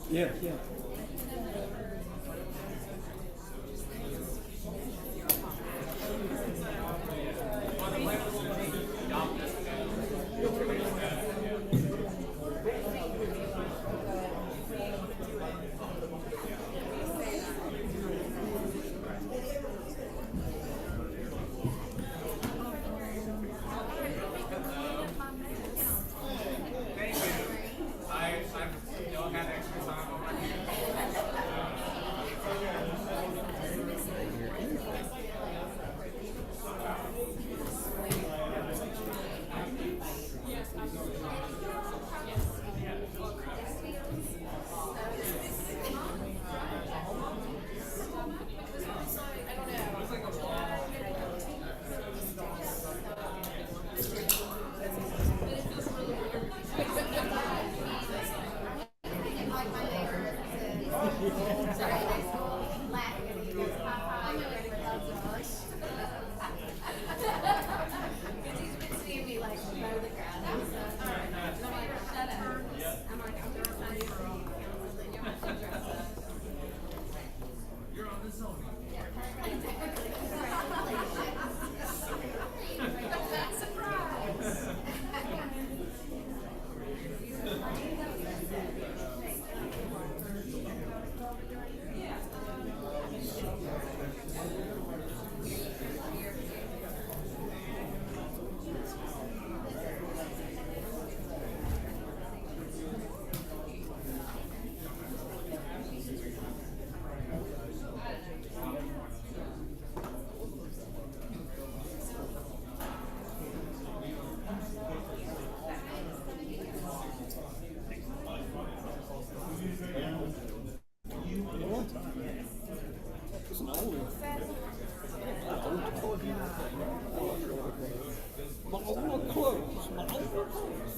Yeah, yeah.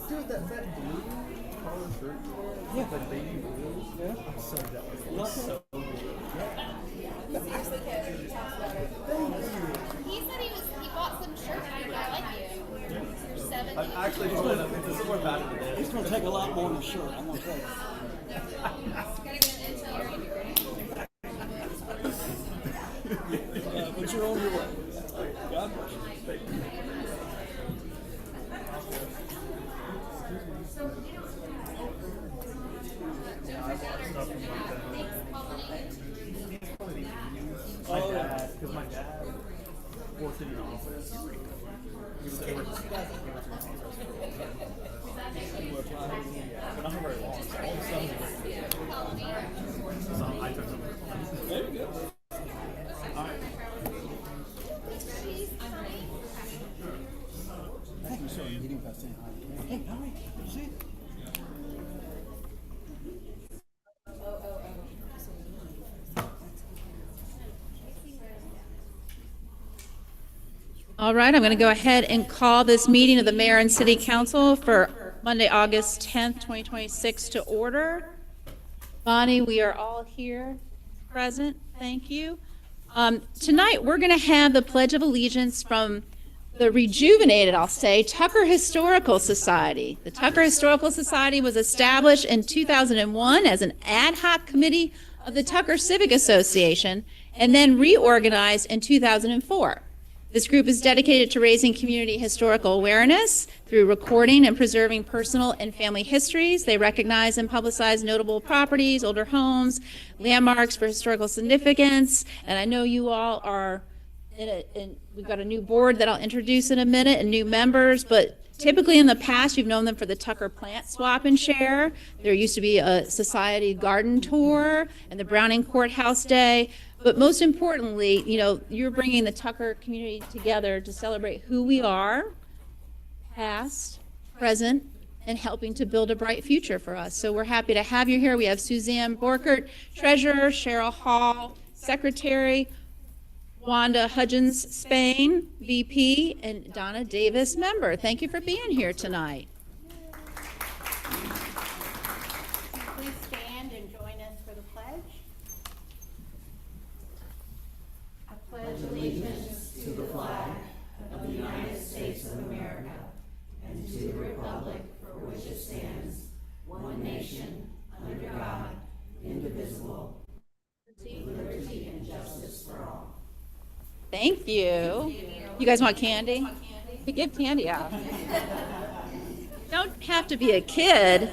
Dude, that blue collar shirt, yeah, that baby blue, yeah, I'm so jealous. It looks so good. He said he bought some shirts and I like you. You're 70. I'm actually just going to, this is more bad than it It's is. going to take a lot more than a shirt, I'm going to tell you. But you're on your way. God bless you. My dad, because my dad worked in an office. He was able to but not for very long. So all of a sudden, so I took some. There you go. I think we started meeting by saying hi. Hey, how are you? Good to see you. All right, I'm going to go ahead and call this meeting of the Mayor and City Council for Monday, August 10th, 2026 to order. Bonnie, we are all here present. Thank you. Tonight, we're going to have the Pledge of Allegiance from the rejuvenated, I'll say, Tucker Historical Society. The Tucker Historical Society was established in 2001 as an ad hoc committee of the Tucker Civic Association and then reorganized in 2004. This group is dedicated to raising community historical awareness through recording and preserving personal and family histories. They recognize and publicize notable properties, older homes, landmarks for historical significance. And I know you all are we've got a new board that I'll introduce in a minute and new members, but typically in the past you've known them for the Tucker Plant Swap and Share. There used to be a society garden tour and the Browning Courthouse Day. But most importantly, you know, you're bringing the Tucker community together to celebrate who we are, past, present, and helping to build a bright future for us. So we're happy to have you here. We have Suzanne Borkert, Treasurer, Cheryl Hall, Secretary, Wanda Hudgens Spain, VP, and Donna Davis, Member. Thank you for being here tonight. Please stand and join us for the pledge. I pledge allegiance to the flag of the United States of America and to the republic for which it stands, one nation, under God, Thank you. You guys want candy? We give candy out. Don't have to be a kid.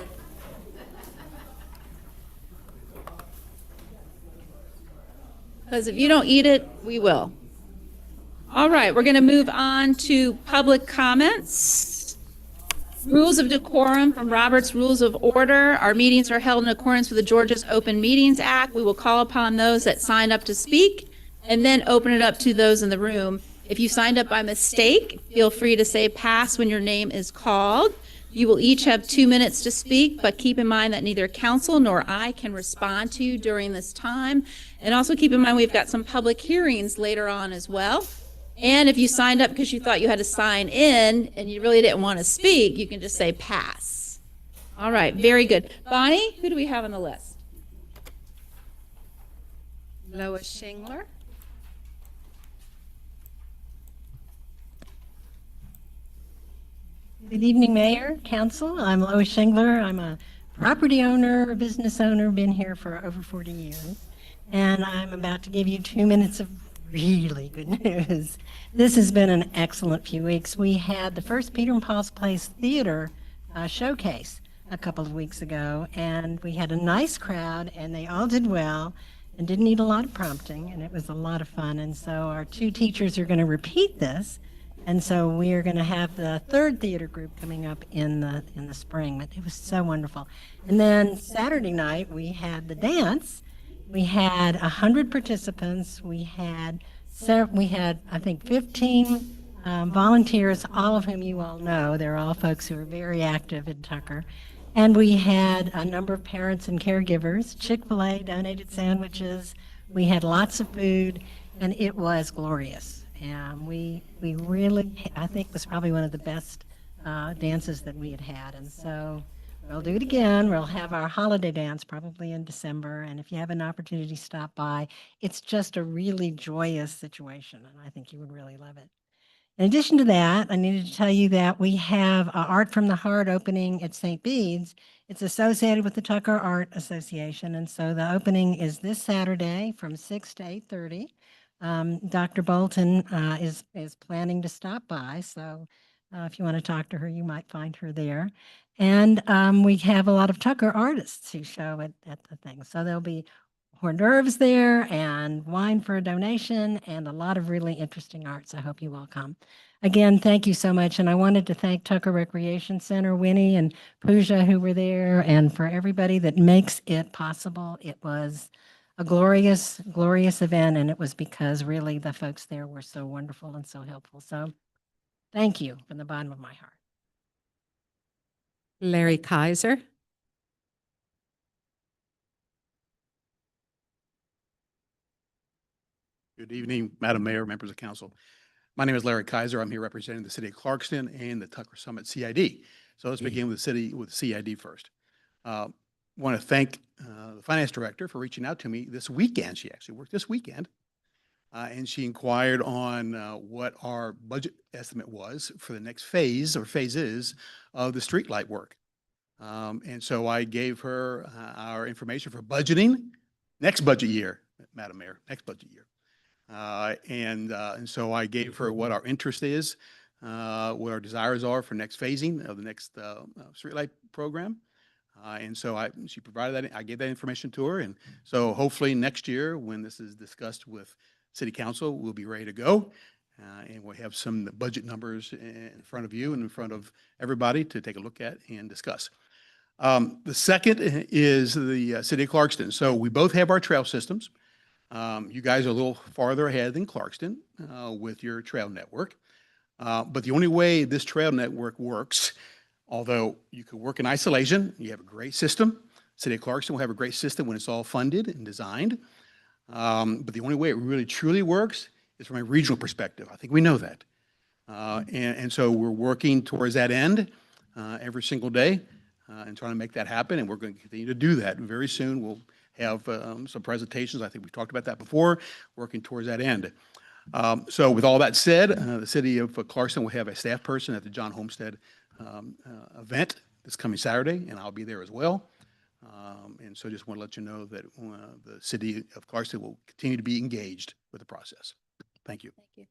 Because if you don't eat it, we will. All right, we're going to move on to public comments. Rules of decorum from Robert's Rules of Order. Our meetings are held in accordance with the Georgia's Open Meetings Act. We will call upon those that signed up to speak and then open it up to those in the room. If you signed up by mistake, feel free to say pass when your name is called. You will each have 2 minutes to speak, but keep in mind that neither council nor I can respond to you during this time. And also keep in mind we've got some public hearings later on as well. And if you signed up because you thought you had to sign in and you really didn't want to speak, you can just say pass. All right, very good. Bonnie, who do we have on the list? Lois Shingler. Good evening, Mayor, Council. I'm Lois Shingler. I'm a property owner, a business owner, been here for over 40 years. And I'm about to give you 2 minutes of really good news. This has been an excellent few weeks. We had the first Peter and Paul's Place Theater showcase a couple of weeks ago, and we had a nice crowd, and they all did well and didn't need a lot of prompting, and it was a lot of fun. And so our 2 teachers are going to repeat this. And so we are going to have the 3rd theater group coming up in the spring. But it was so wonderful. And then Saturday night we had the dance. We had 100 participants. We had I think 15 volunteers, all of whom you all know. They're all folks who are very active in Tucker. And we had a number of parents and caregivers. Chick-fil-A donated sandwiches. We had lots of food, and it was glorious. And we really, I think, was probably one of the best dances that we had had. And so we'll do it again. We'll have our holiday dance probably in December. And if you have an opportunity to stop by, it's just a really joyous situation. And I think you would really love it. In addition to that, I needed to tell you that we have Art from the Heart opening at St. Bede's. It's associated with the Tucker Art Association. And so the opening is this Saturday from 6 to 8:30. Dr. Bolton is planning to stop by, so if you want to talk to her, you might find her there. And we have a lot of Tucker artists who show at the thing. So there'll be hors d'oeuvres there and wine for a donation and a lot of really interesting arts. I hope you all come. Again, thank you so much. And I wanted to thank Tucker Recreation Center, Winnie and Pooja, who were there, and for everybody that makes it possible. It was a glorious, glorious event, and it was because really the folks there were so wonderful and so helpful. So thank you from the bottom of my heart. Larry Kaiser. Good evening, Madam Mayor, members of council. My name is Larry Kaiser. I'm here representing the city of Clarkston and the Tucker Summit CID. So let's begin with CID first. Want to thank the finance director for reaching out to me this weekend. She actually worked this weekend, and she inquired on what our budget estimate was for the next phase or phases of the streetlight work. And so I gave her our information for budgeting next budget year, Madam Mayor, next budget year. And so I gave her what our interest is, what our desires are for next phasing of the next streetlight program. And so she provided that. I gave that information to her. And so hopefully next year, when this is discussed with City Council, we'll be ready to go. And we'll have some budget numbers in front of you and in front of everybody to take a look at and discuss. The second is the City of Clarkston. So we both have our trail systems. You guys are a little farther ahead than Clarkston with your trail network. But the only way this trail network works, although you could work in isolation, you have a great system. City of Clarkston will have a great system when it's all funded and designed. But the only way it really truly works is from a regional perspective. I think we know that. And so we're working towards that end every single day and trying to make that happen. And we're going to continue to do that. And very soon we'll have some presentations. I think we've talked about that before, working towards that end. So with all that said, the City of Clarkston will have a staff person at the John Homestead event this coming Saturday, and I'll be there as well. And so just want to let you know that the City of Clarkston will continue to be engaged with the process. thank you. Thank you.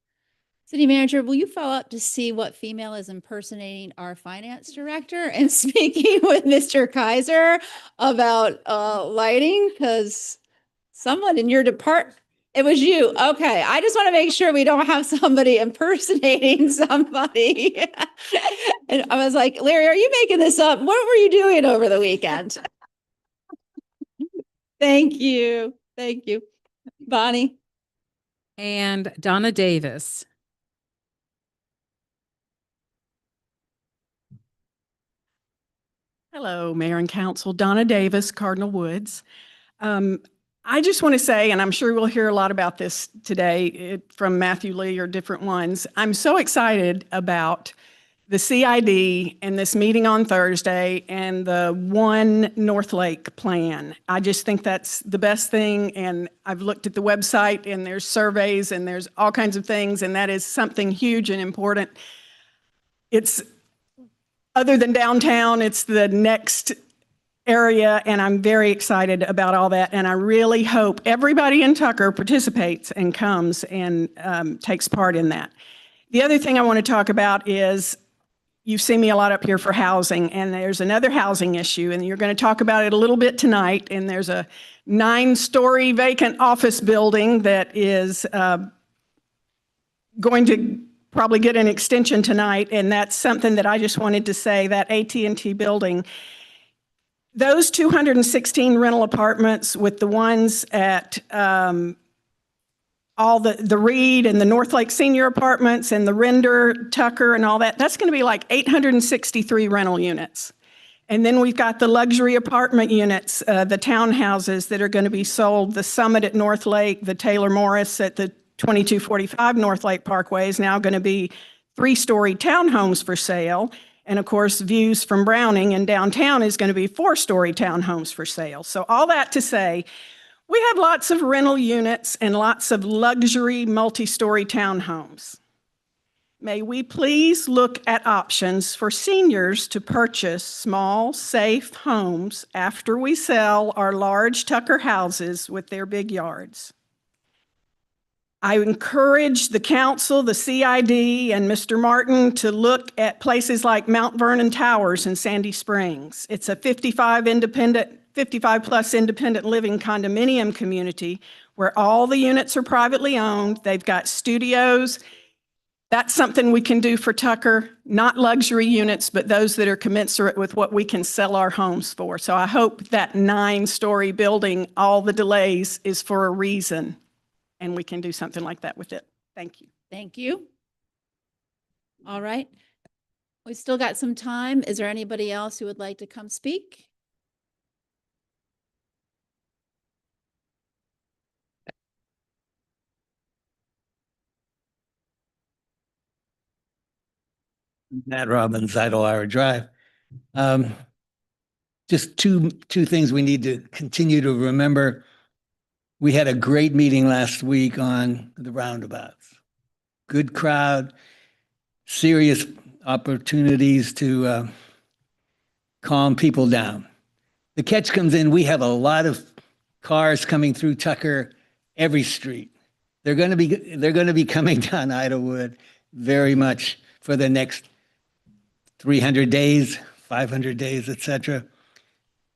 City Manager, will you follow up to see what female is impersonating our finance director and speaking with Mr. Kaiser about lighting? Because someone in your department, it was you. Okay, I just want to make sure we don't have somebody impersonating somebody. And I was like, Larry, are you making this up? What were you doing over the weekend? Thank you. Thank you. Bonnie? And Donna Davis. Hello, Mayor and Council. Donna Davis, Cardinal Woods. I just want to say, and I'm sure we'll hear a lot about this today from Matthew Lee or different ones. I'm so excited about the CID and this meeting on Thursday and the One North Lake plan. I just think that's the best thing. And I've looked at the website and there's surveys and there's all kinds of things. And that is something huge and important. It's other than downtown, it's the next area, and I'm very excited about all that. And I really hope everybody in Tucker participates and comes and takes part in that. The other thing I want to talk about is you've seen me a lot up here for housing, and there's another housing issue, and you're going to talk about it a little bit tonight. And there's a 9-story vacant office building that is going to probably get an extension tonight, and that's something that I just wanted to say, that AT&T building. Those 216 rental apartments with the ones at all the Reed and the North Lake Senior Apartments and the Render, Tucker and all that, that's going to be like 863 rental units. And then we've got the luxury apartment units, the townhouses that are going to be sold, the Summit at North Lake, the Taylor Morris at the 2245 North Lake Parkway is now going to be 3-story townhomes for sale. And of course, views from Browning and downtown is going to be 4-story townhomes for sale. So all that to say, we have lots of rental units and lots of luxury multi-story townhomes. May we please look at options for seniors to purchase small, safe homes after we sell our large Tucker houses with their big yards. I encourage the council, the CID, and Mr. Martin to look at places like Mount Vernon Towers in Sandy Springs. It's a 55+ independent living condominium community where all the units are privately owned. They've got studios. That's something we can do for Tucker, not luxury units, but those that are commensurate with what we can sell our homes for. So I hope that 9-story building, all the delays is for a reason. And we can do something like that with it. Thank you. Thank you. All right. We still got some time. Is there anybody else who would like to come speak? Matt Robbins, Idlehour Drive. Just two things we need to continue to remember. We had a great meeting last week on the roundabouts. Good crowd, serious opportunities to calm people down. The catch comes in, we have a lot of cars coming through Tucker every street. They're going to be coming down Idlewood very much for the next 300 days, 500 days, etc.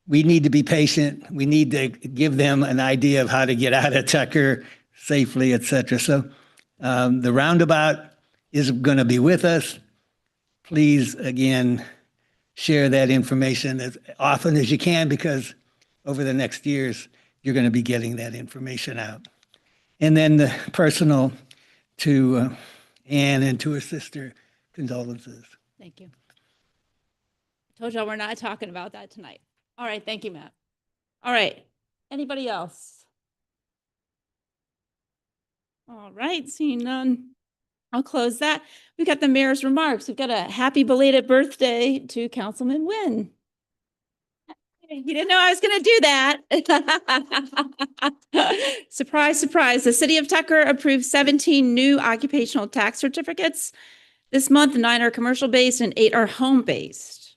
We need to be patient. We need to give them an idea of how to get out of Tucker safely, etc. So the roundabout is going to be with us. Please, again, share that information as often as you can, because over the next years, you're going to be getting that information out. And then the personal to Anne and to her sister, condolences. Thank you. Told y'all we're not talking about that tonight. All right, thank you, Matt. All right, anybody else? All right, seeing none, I'll close that. We've got the mayor's remarks. We've got a happy belated birthday to Councilman Wynn. You didn't know I was going to do that. Surprise, surprise. The city of Tucker approved 17 new occupational tax certificates this month. 9 are commercial-based and 8 are home-based.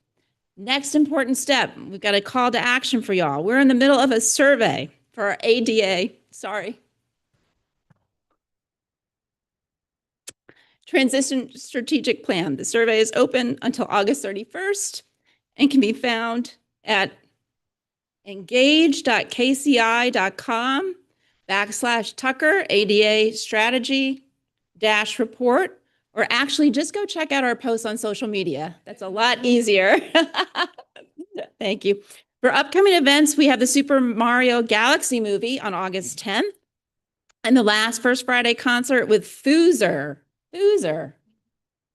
Next important step, we've got a call to action for y'all. We're in the middle of a survey for our ADA. Sorry. Transition Strategic Plan. The survey is open until August 31st and can be found at engage.kci.com/Tucker ADA strategy report, or actually just go check out our posts on social media. That's a lot easier. Thank you. For upcoming events, we have the Super Mario Galaxy movie on August 10th and the last First Friday concert with Foozer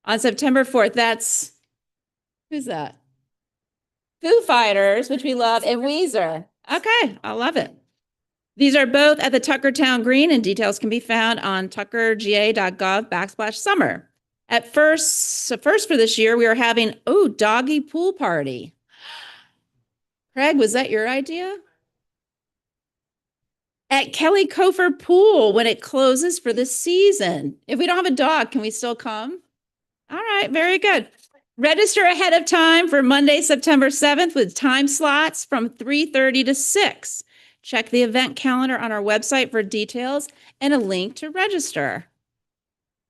on September 4th. Who's that? Foo Fighters, which we love, and Weezer. Okay, I love it. These are both at the Tucker Town Green, and details can be found on tuckerga.gov/summer. At first for this year, we are having, doggy pool party. Craig, was that your idea? At Kelly Kofer Pool when it closes for the season. If we don't have a dog, can we still come? All right, very good. Register ahead of time for Monday, September 7th with time slots from 3:30 to 6. Check the event calendar on our website for details and a link to register.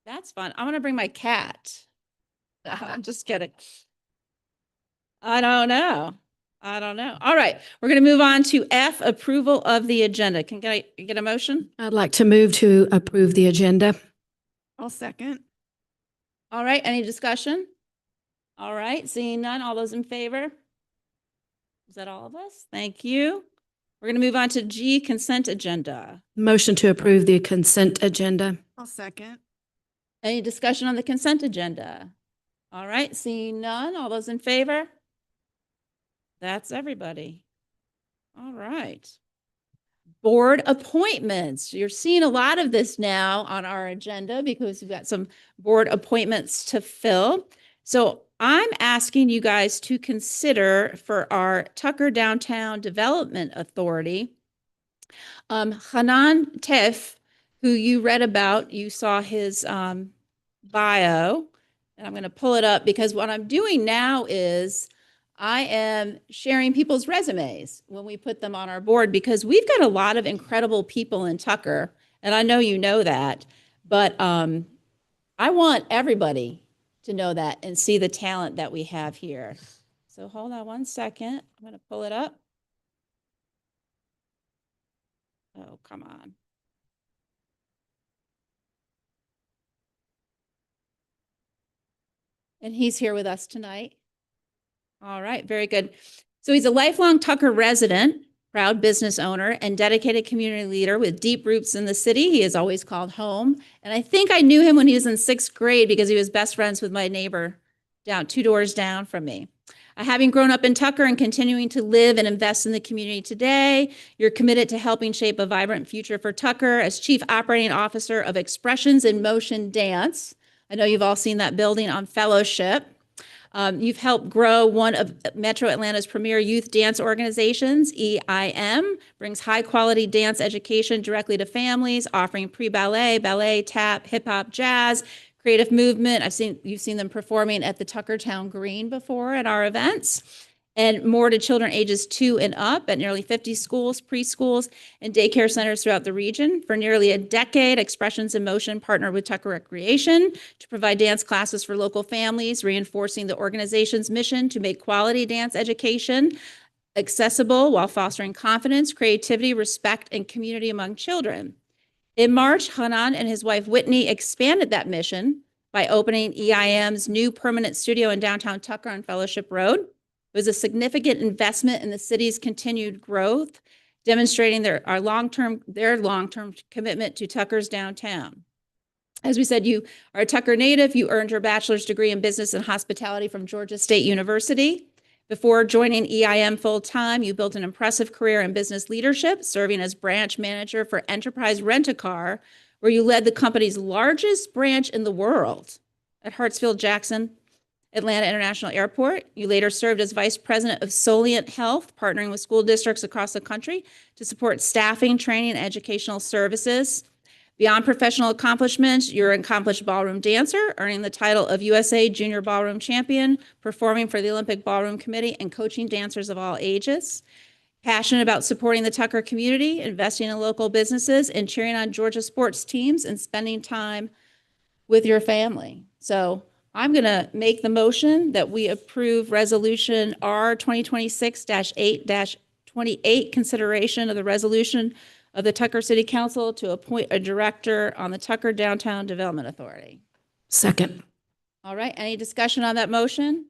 That's fun. I'm going to bring my cat. I'm just kidding. I don't know. All right. We're going to move on to F, approval of the agenda. Can I get a motion? I'd like to move to approve the agenda. I'll second. All right. Any discussion? All right. Seeing none. All those in favor? Is that all of us? Thank you. We're going to move on to G, consent agenda. Motion to approve the consent agenda. I'll second. Any discussion on the consent agenda? All right. Seeing none. All those in favor? That's everybody. All right. Board appointments. You're seeing a lot of this now on our agenda because we've got some board appointments to fill. So I'm asking you guys to consider for our Tucker Downtown Development Authority, Hanan Tef, who you read about, you saw his bio, and I'm going to pull it up because what I'm doing now is I am sharing people's resumes when we put them on our board because we've got a lot of incredible people in Tucker, and I know you know that, but I want everybody to know that and see the talent that we have here. So hold on one second. I'm going to pull it up. Oh, come on. And he's here with us tonight. All right, very good. So he's a lifelong Tucker resident, proud business owner, and dedicated community leader with deep roots in the city he is always called home. And I think I knew him when he was in 6th grade because he was best friends with my neighbor down 2 doors down from me. Having grown up in Tucker and continuing to live and invest in the community today, you're committed to helping shape a vibrant future for Tucker as Chief Operating Officer of Expressions in Motion Dance. I know you've all seen that building on Fellowship. You've helped grow one of Metro Atlanta's premier youth dance organizations, EIM, brings high-quality dance education directly to families, offering pre-ballet, ballet, tap, hip-hop, jazz, creative movement. You've seen them performing at the Tucker Town Green before at our events, and more to children ages 2 and up at nearly 50 schools, preschools, and daycare centers throughout the region. For nearly a decade, Expressions in Motion partnered with Tucker Recreation to provide dance classes for local families, reinforcing the organization's mission to make quality dance education accessible while fostering confidence, creativity, respect, and community among children. In March, Hanan and his wife Whitney expanded that mission by opening EIM's new permanent studio in downtown Tucker on Fellowship Road. It was a significant investment in the city's continued growth, demonstrating their long-term commitment to Tucker's downtown. As we said, you are a Tucker native. You earned your bachelor's degree in business and hospitality from Georgia State University. Before joining EIM full-time, you built an impressive career in business leadership, serving as branch manager for Enterprise Rent-A-Car, where you led the company's largest branch in the world at Hartsfield-Jackson Atlanta International Airport. You later served as vice president of Solient Health, partnering with school districts across the country to support staffing, training, and educational services. Beyond professional accomplishments, you're an accomplished ballroom dancer, earning the title of USA Junior Ballroom Champion, performing for the Olympic Ballroom Committee, and coaching dancers of all ages. Passionate about supporting the Tucker community, investing in local businesses, and cheering on Georgia sports teams, and spending time with your family. So I'm going to make the motion that we approve Resolution R 2026-8-28, consideration of the resolution of the Tucker City Council to appoint a director on the Tucker Downtown Development Authority. Second. All right, any discussion on that motion?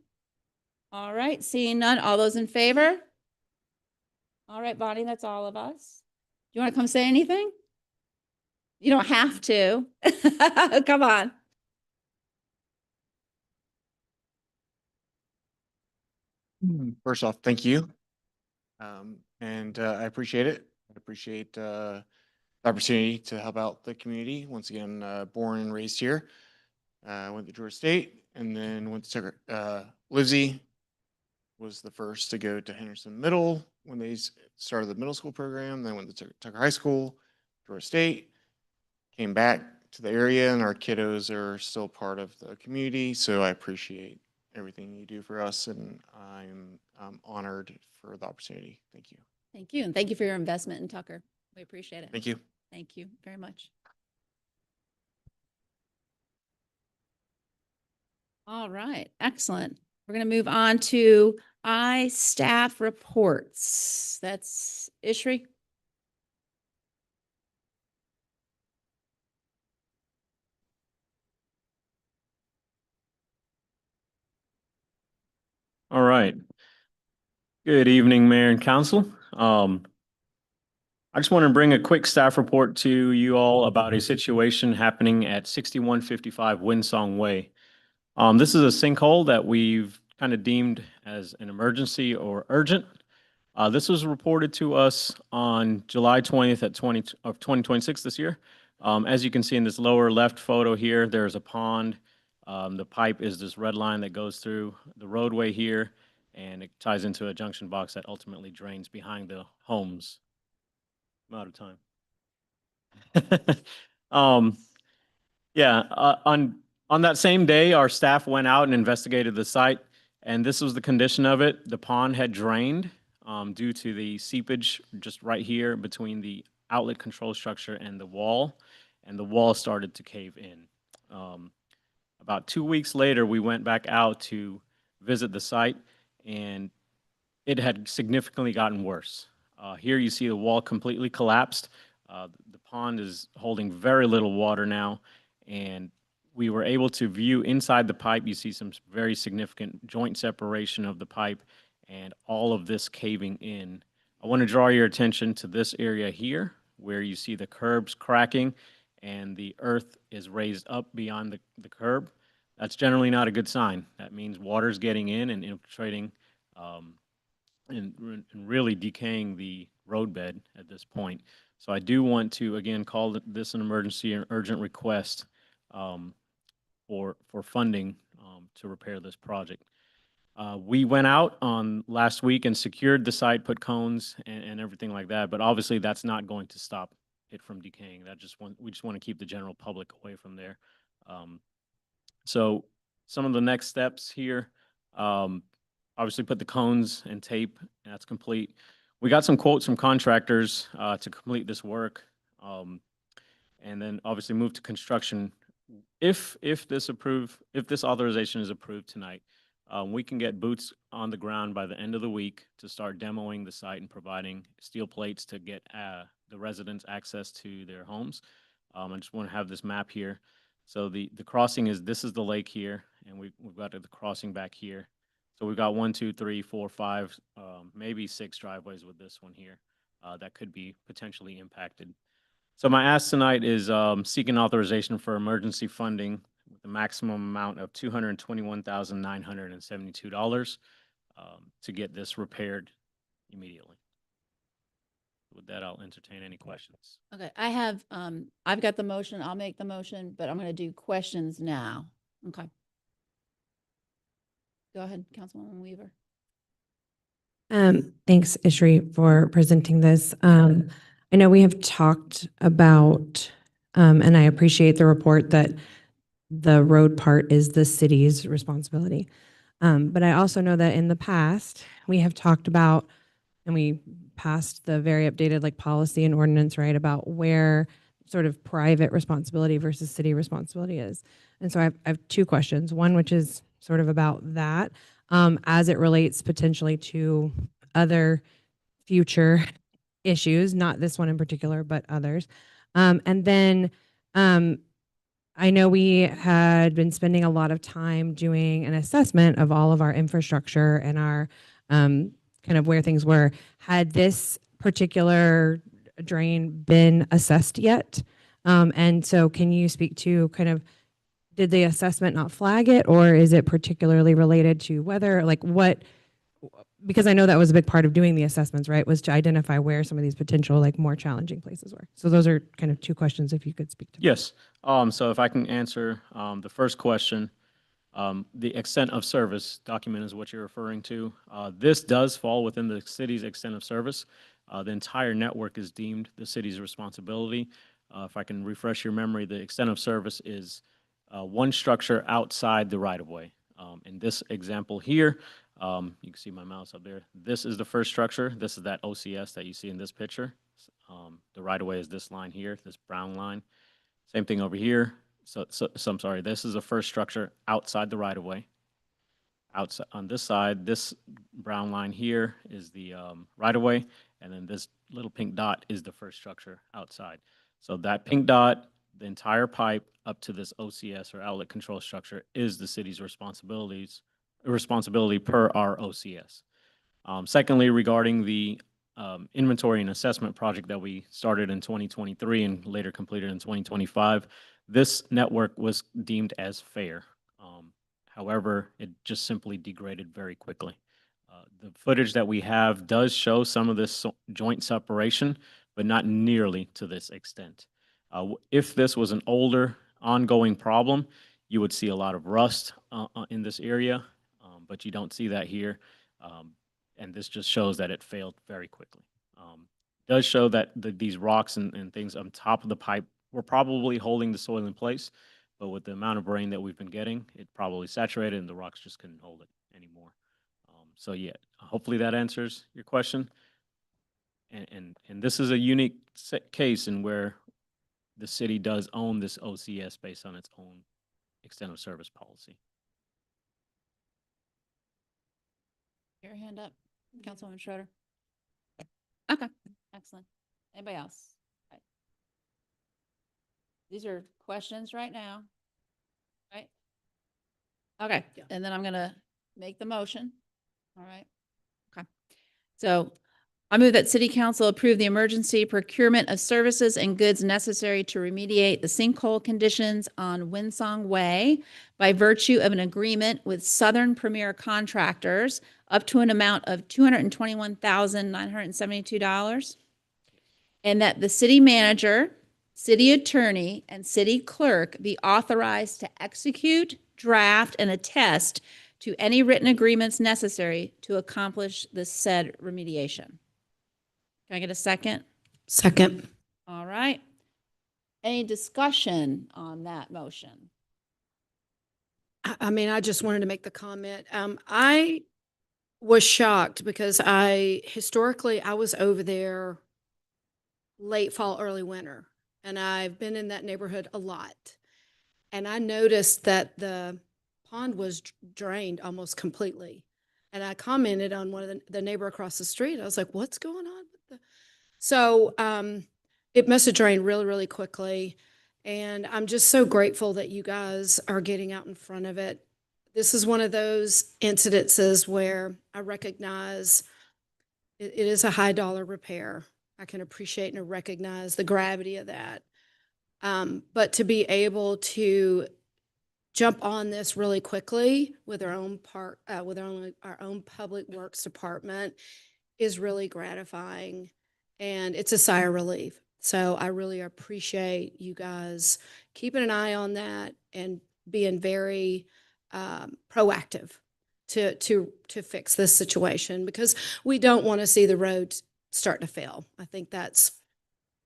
All right, seeing none, all those in favor? All right, Bonnie, that's all of us. Do you want to come say anything? You don't have to. Come on. First off, thank you. And I appreciate it. I appreciate the opportunity to help out the community. Once again, born and raised here. Went to Georgia State and then went to Tucker. Lizzie was the first to go to Henderson Middle when they started the middle school program. Then went to Tucker High School, Georgia State, came back to the area, and our kiddos are still part of the community. So I appreciate everything you do for us, and I'm honored for the opportunity. Thank you. Thank you, and thank you for your investment in Tucker. We appreciate it. Thank you. Thank you very much. All right, excellent. We're going to move on to staff reports. That's Ishri. All right. Good evening, Mayor and Council. I just want to bring a quick staff report to you all about a situation happening at 6155 Windsong Way. This is a sinkhole that we've kind of deemed as an emergency or urgent. This was reported to us on July 20th of 2026 this year. As you can see in this lower left photo here, there's a pond. The pipe is this red line that goes through the roadway here, and it ties into a junction box that ultimately drains behind the homes. I'm out of time. On that same day, our staff went out and investigated the site, and this was the condition of it. The pond had drained due to the seepage just right here between the outlet control structure and the wall started to cave in. About 2 weeks later, we went back out to visit the site, and it had significantly gotten worse. Here you see the wall completely collapsed. The pond is holding very little water now, and we were able to view inside the pipe. You see some very significant joint separation of the pipe and all of this caving in. I want to draw your attention to this area here where you see the curbs cracking and the earth is raised up beyond the curb. That's generally not a good sign. That means water's getting in and infiltrating and really decaying the roadbed at this point. So I do want to, again, call this an emergency and urgent request for funding to repair this project. We went out on last week and secured the site, put cones and everything like that, but obviously that's not going to stop it from decaying. We just want to keep the general public away from there. So some of the next steps here, obviously put the cones and tape, and that's complete. We got some quotes from contractors to complete this work, and then obviously move to construction. If this authorization is approved tonight, we can get boots on the ground by the end of the week to start demoing the site and providing steel plates to get the residents access to their homes. I just want to have this map here. So the crossing this is the lake here, and we've got the crossing back here. So we've got 1, 2, 3, 4, 5, maybe 6 driveways with this one here that could be potentially impacted. So my ask tonight is seeking authorization for emergency funding with a maximum amount of $221,972 to get this repaired immediately. With that, I'll entertain any questions. Okay, I've got the motion. I'll make the motion, but I'm going to do questions now. Okay. Go ahead, Councilwoman Weaver. Thanks, Ishri, for presenting this. I know we have talked about, and I appreciate the report that the road part is the city's responsibility. But I also know that in the past, we have talked about, and we passed the very updated policy and ordinance, right, about where sort of private responsibility versus city responsibility is. And so I have two questions. One, which is sort of about that, as it relates potentially to other future issues, not this one in particular, but others. And then I know we had been spending a lot of time doing an assessment of all of our infrastructure and our kind of where things were. Had this particular drain been assessed yet? And so can you speak to kind of, did the assessment not flag it, or is it particularly related to weather? Like what, because I know that was a big part of doing the assessments, right? Was to identify where some of these potential like more challenging places were. So those are kind of two questions if you could speak to. Yes. So if I can answer the first question, the extent of service document is what you're referring to. This does fall within the city's extent of service. The entire network is deemed the city's responsibility. If I can refresh your memory, the extent of service is one structure outside the right-of-way. In this example here, you can see my mouse up there. This is the first structure. This is that OCS that you see in this picture. The right-of-way is this line here, this brown line. Same thing over here. So I'm sorry, this is the first structure outside the right-of-way. Outside on this side, this brown line here is the right-of-way, and then this little pink dot is the first structure outside. So that pink dot, the entire pipe up to this OCS or outlet control structure is the city's responsibility per our OCS. Secondly, regarding the inventory and assessment project that we started in 2023 and later completed in 2025, this network was deemed as fair. However, it just simply degraded very quickly. The footage that we have does show some of this joint separation, but not nearly to this extent. If this was an older, ongoing problem, you would see a lot of rust in this area, but you don't see that here. And this just shows that it failed very quickly. It does show that these rocks and things on top of the pipe were probably holding the soil in place, but with the amount of rain that we've been getting, it probably saturated and the rocks just couldn't hold it anymore. So yeah, hopefully that answers your question. And this is a unique case in where the city does own this OCS based on its own extent of service policy. Your hand up, Councilwoman Schroeder. Okay, excellent. Anybody else? Right. These are questions right now, right? Okay, and then I'm gonna make the motion. All right. Okay. So I move that City Council approve the emergency procurement of services and goods necessary to remediate the sinkhole conditions on Winsong Way by virtue of an agreement with Southern Premier Contractors up to an amount of $221,972. And that the city manager, city attorney, and city clerk be authorized to execute, draft, and attest to any written agreements necessary to accomplish the said remediation. Can I get a second? Second. All right. Any discussion on that motion? I mean, I just wanted to make the comment. I was shocked because historically, I was over there late fall, early winter, and I've been in that neighborhood a lot. And I noticed that the pond was drained almost completely. And I commented on one of the neighbor across the street. I was like, what's going on with the? So it must have drained really, really quickly. And I'm just so grateful that you guys are getting out in front of it. This is one of those incidences where I recognize it is a high dollar repair. I can appreciate and recognize the gravity of that. But to be able to jump on this really quickly with our own our own public works department is really gratifying, and it's a sigh of relief. So I really appreciate you guys keeping an eye on that and being very proactive to fix this situation, because we don't want to see the roads start to fail. I think that's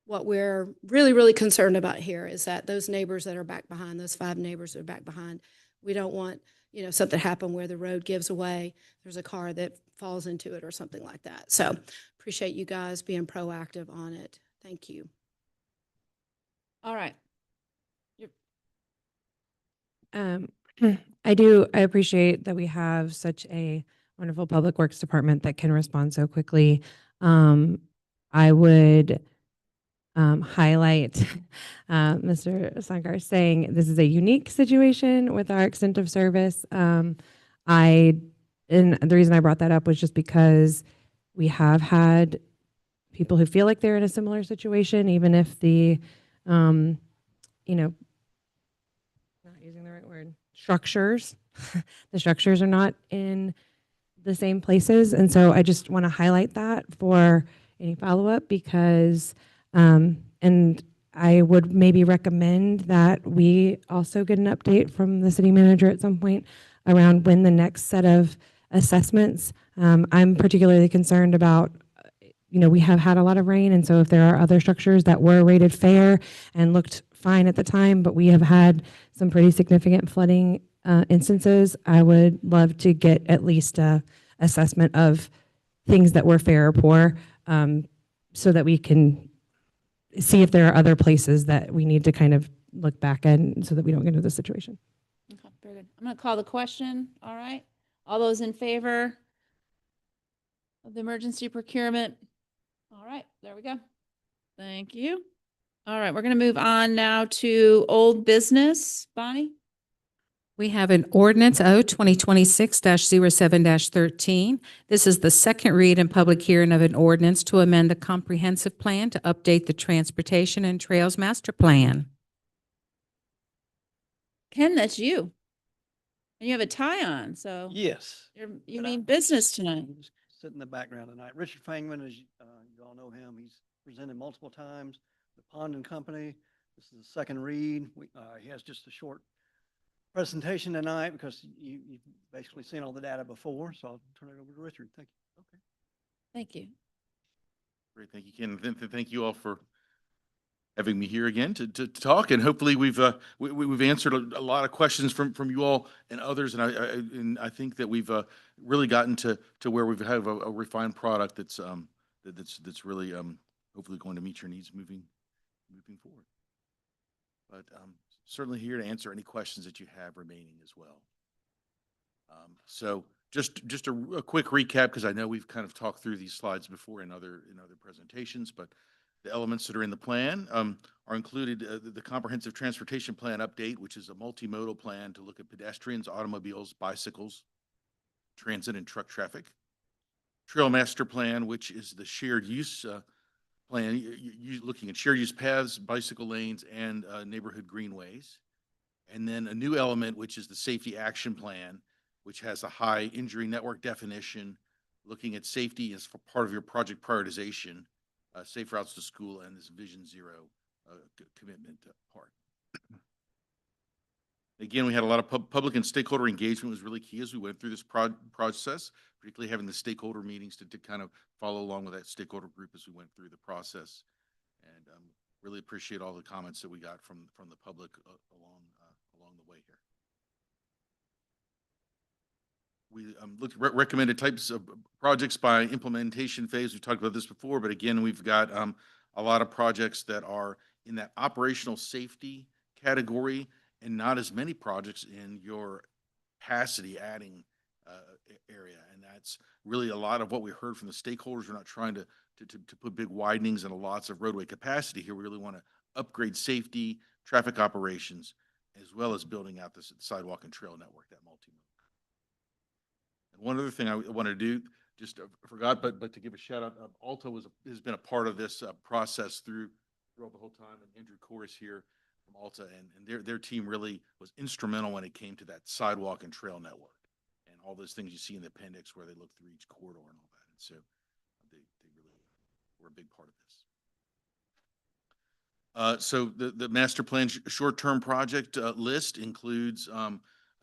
what we're really, really concerned about here, is that those neighbors that are back behind, those 5 neighbors that are back behind, we don't want, something to happen where the road gives away, there's a car that falls into it or something like that. So appreciate you guys being proactive on it. Thank you. All right. Um, I appreciate that we have such a wonderful Public Works Department that can respond so quickly. I would highlight Mr. Sankar saying this is a unique situation with our extent of service. And the reason I brought that up was just because we have had people who feel like they're in a similar situation, even if the, you know, not using the right word, structures, the structures are not in the same places. And so I just want to highlight that for any follow-up because, and I would maybe recommend that we also get an update from the city manager at some point around when the next set of assessments. I'm particularly concerned about, you know, we have had a lot of rain. And so if there are other structures that were rated fair and looked fine at the time, but we have had some pretty significant flooding instances, I would love to get at least a assessment of things that were fair or poor so that we can see if there are other places that we need to kind of look back at so that we don't get into this situation. Okay, very good. I'm going to call the question. All right. All those in favor of the emergency procurement? All right, there we go. Thank you. All right, we're going to move on now to old business. Bonnie? We have an ordinance O 2026-07-13. This is the second read and public hearing of an ordinance to amend the comprehensive plan to update the Transportation and Trails Master Plan. Ken, that's you. And you have a tie on, so Yes. you mean business tonight. Just sit in the background tonight. Richard Fangman, as you all know him, he's presented multiple times. The Pond and Company. This is the second read. He has just a short presentation tonight because you've basically seen all the data before. So I'll turn it over to Richard. Thank you. Okay. Thank you. Great, thank you, Ken. Thank you all for having me here again to talk, and hopefully we've answered a lot of questions from you all and others, and I think that we've really gotten to where we've had a refined product that's really hopefully going to meet your needs moving forward. But certainly here to answer any questions that you have remaining as well. So just a quick recap, because I know we've kind of talked through these slides before in other presentations, but the elements that are in the plan are included the Comprehensive Transportation Plan update, which is a multimodal plan to look at pedestrians, automobiles, bicycles, transit, and truck traffic. Trail Master Plan, which is the shared use plan, looking at shared use paths, bicycle lanes, and neighborhood greenways. And then a new element, which is the Safety Action Plan, which has a high injury network definition, looking at safety as part of your project prioritization, safe routes to school, and this Vision Zero commitment part. Again, we had a lot of public and stakeholder engagement was really key as we went through this process, particularly having the stakeholder meetings to kind of follow along with that stakeholder group as we went through the process. And really appreciate all the comments that we got from the public along the way here. We looked at recommended types of projects by implementation phase. We've talked about this before, but again, we've got a lot of projects that are in that operational safety category and not as many projects in your capacity adding area. And that's really a lot of what we heard from the stakeholders. We're not trying to put big widenings and lots of roadway capacity here. We really want to upgrade safety, traffic operations, as well as building out this sidewalk and trail network, that multimodal. And one other thing I wanted to do, just forgot, but to give a shout out, Alta has been a part of this process throughout the whole time, and Andrew Corris here from Alta, and their team really was instrumental when it came to that sidewalk and trail network, and all those things you see in the appendix where they look through each corridor and all that. And so they really were a big part of this. So the master plan short-term project list includes,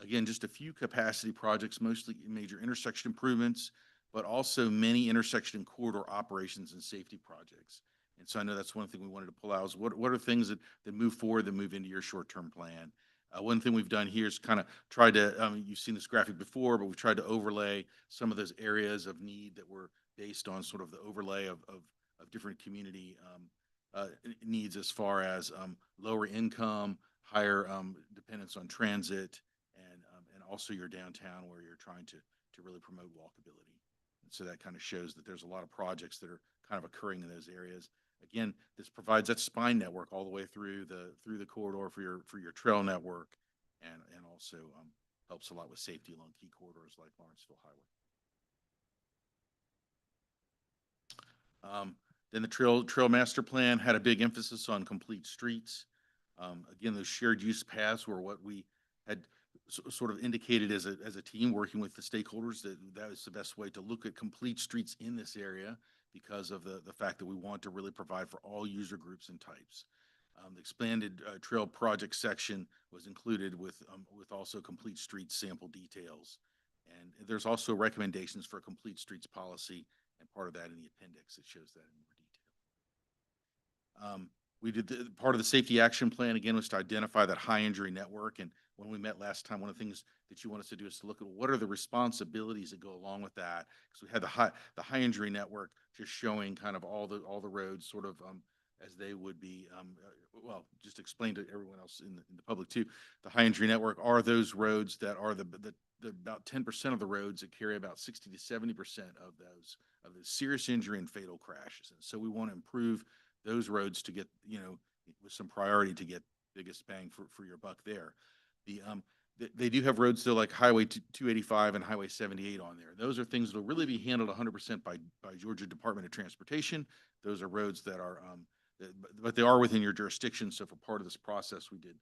again, just a few capacity projects, mostly major intersection improvements, but also many intersection and corridor operations and safety projects. And so I know that's one thing we wanted to pull out is what are things that move forward, that move into your short-term plan. One thing we've done here is kind of tried to, you've seen this graphic before, but we've tried to overlay some of those areas of need that were based on sort of the overlay of different community needs as far as lower income, higher dependence on transit, and also your downtown where you're trying to really promote walkability. And so that kind of shows that there's a lot of projects that are kind of occurring in those areas. Again, this provides that spine network all the way through the corridor for your trail network, and also helps a lot with safety along key corridors like Lawrenceville Highway. Then the trail master plan had a big emphasis on complete streets. Again, those shared use paths were what we had sort of indicated as a team working with the stakeholders, that was the best way to look at complete streets in this area because of the fact that we want to really provide for all user groups and types. The expanded trail project section was included with also complete streets sample details. And there's also recommendations for a complete streets policy, and part of that in the appendix that shows that in more detail. We did part of the safety action plan, again, was to identify that high injury network. And when we met last time, one of the things that you want us to do is to look at what are the responsibilities that go along with that. Because we had the high injury network just showing kind of all the roads sort of as they would be, well, just explain to everyone else in the public too. The high injury network are those roads that are the about 10% of the roads that carry about 60 to 70% of the serious injury and fatal crashes. And so we want to improve those roads to get, with some priority to get biggest bang for your buck there. They do have roads still like Highway 285 and Highway 78 on there. Those are things that will really be handled 100% by Georgia Department of Transportation. Those are roads that are, but they are within your jurisdiction. So for part of this process, we did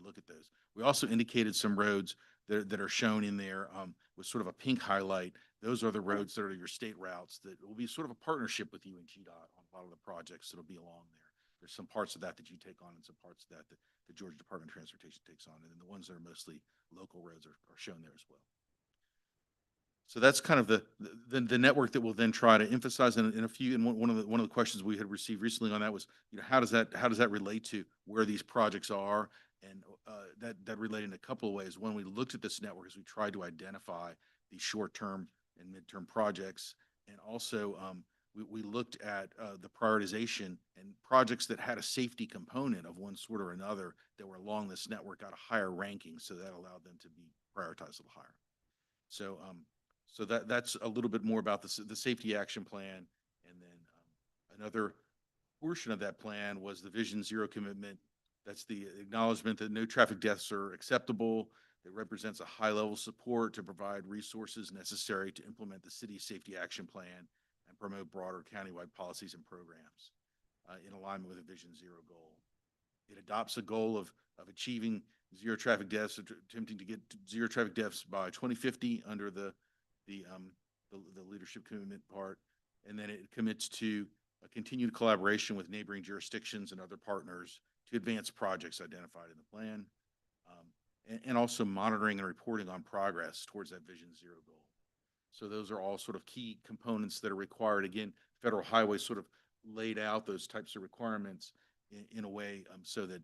look at those. We also indicated some roads that are shown in there with sort of a pink highlight. Those are the roads that are your state routes that will be sort of a partnership with you and GDOT on a lot of the projects that'll be along there. There's some parts of that you take on and some parts of that the Georgia Department of Transportation takes on. And then the ones that are mostly local roads are shown there as well. So that's kind of the network that we'll then try to emphasize in a few. And one of the questions we had received recently on that was, how does that relate to where these projects are? And that related in a couple of ways. When we looked at this network, as we tried to identify the short-term and midterm projects, and also we looked at the prioritization and projects that had a safety component of one sort or another that were along this network got a higher ranking, so that allowed them to be prioritized a little higher. So so that's a little bit more about the safety action plan. And then another portion of that plan was the Vision Zero commitment. That's the acknowledgement that no traffic deaths are acceptable. It represents a high level of support to provide resources necessary to implement the city's safety action plan and promote broader countywide policies and programs in alignment with the Vision Zero goal. It adopts a goal of achieving zero traffic deaths, attempting to get zero traffic deaths by 2050 under the leadership commitment part. And then it commits to a continued collaboration with neighboring jurisdictions and other partners to advance projects identified in the plan, and also monitoring and reporting on progress towards that Vision Zero goal. So those are all sort of key components that are required. Again, Federal Highway sort of laid out those types of requirements in a way so that,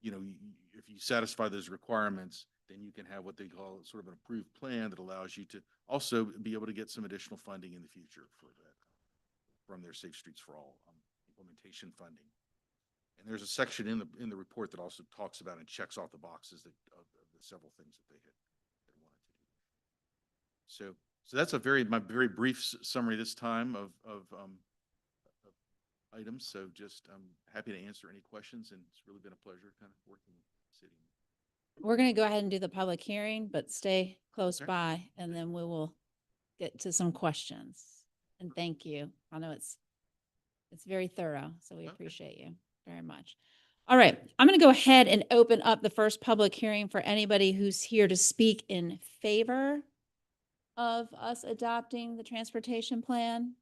if you satisfy those requirements, then you can have what they call sort of an approved plan that allows you to also be able to get some additional funding in the future for that from their Safe Streets for All implementation funding. And there's a section in the report that also talks about and checks off the boxes of the several things that they wanted to do. So that's my very brief summary this time of items. So just I'm happy to answer any questions, and it's really been a pleasure kind of working with the city. We're going to go ahead and do the public hearing, but stay close Okay. by, and then we will get to some questions. And thank you. I know it's very thorough, so we appreciate you very much. All right, I'm going to go ahead and open up the first public hearing for anybody who's here to speak in favor of us adopting the transportation plan.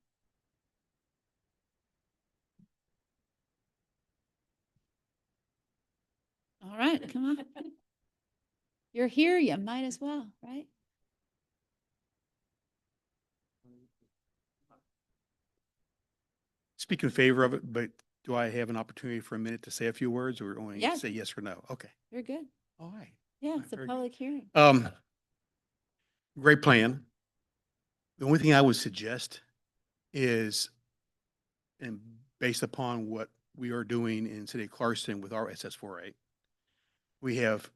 All right, come on. You're here, you might as well, right? Speak in favor of it, but do I have an opportunity for a minute to say a few words, or only Yeah. say yes or no? Okay. You're good. All right. Yeah, it's a Very good. public hearing. Great plan. The only thing I would suggest is, and based upon what we are doing in City of Clarkston with our SS4A. We have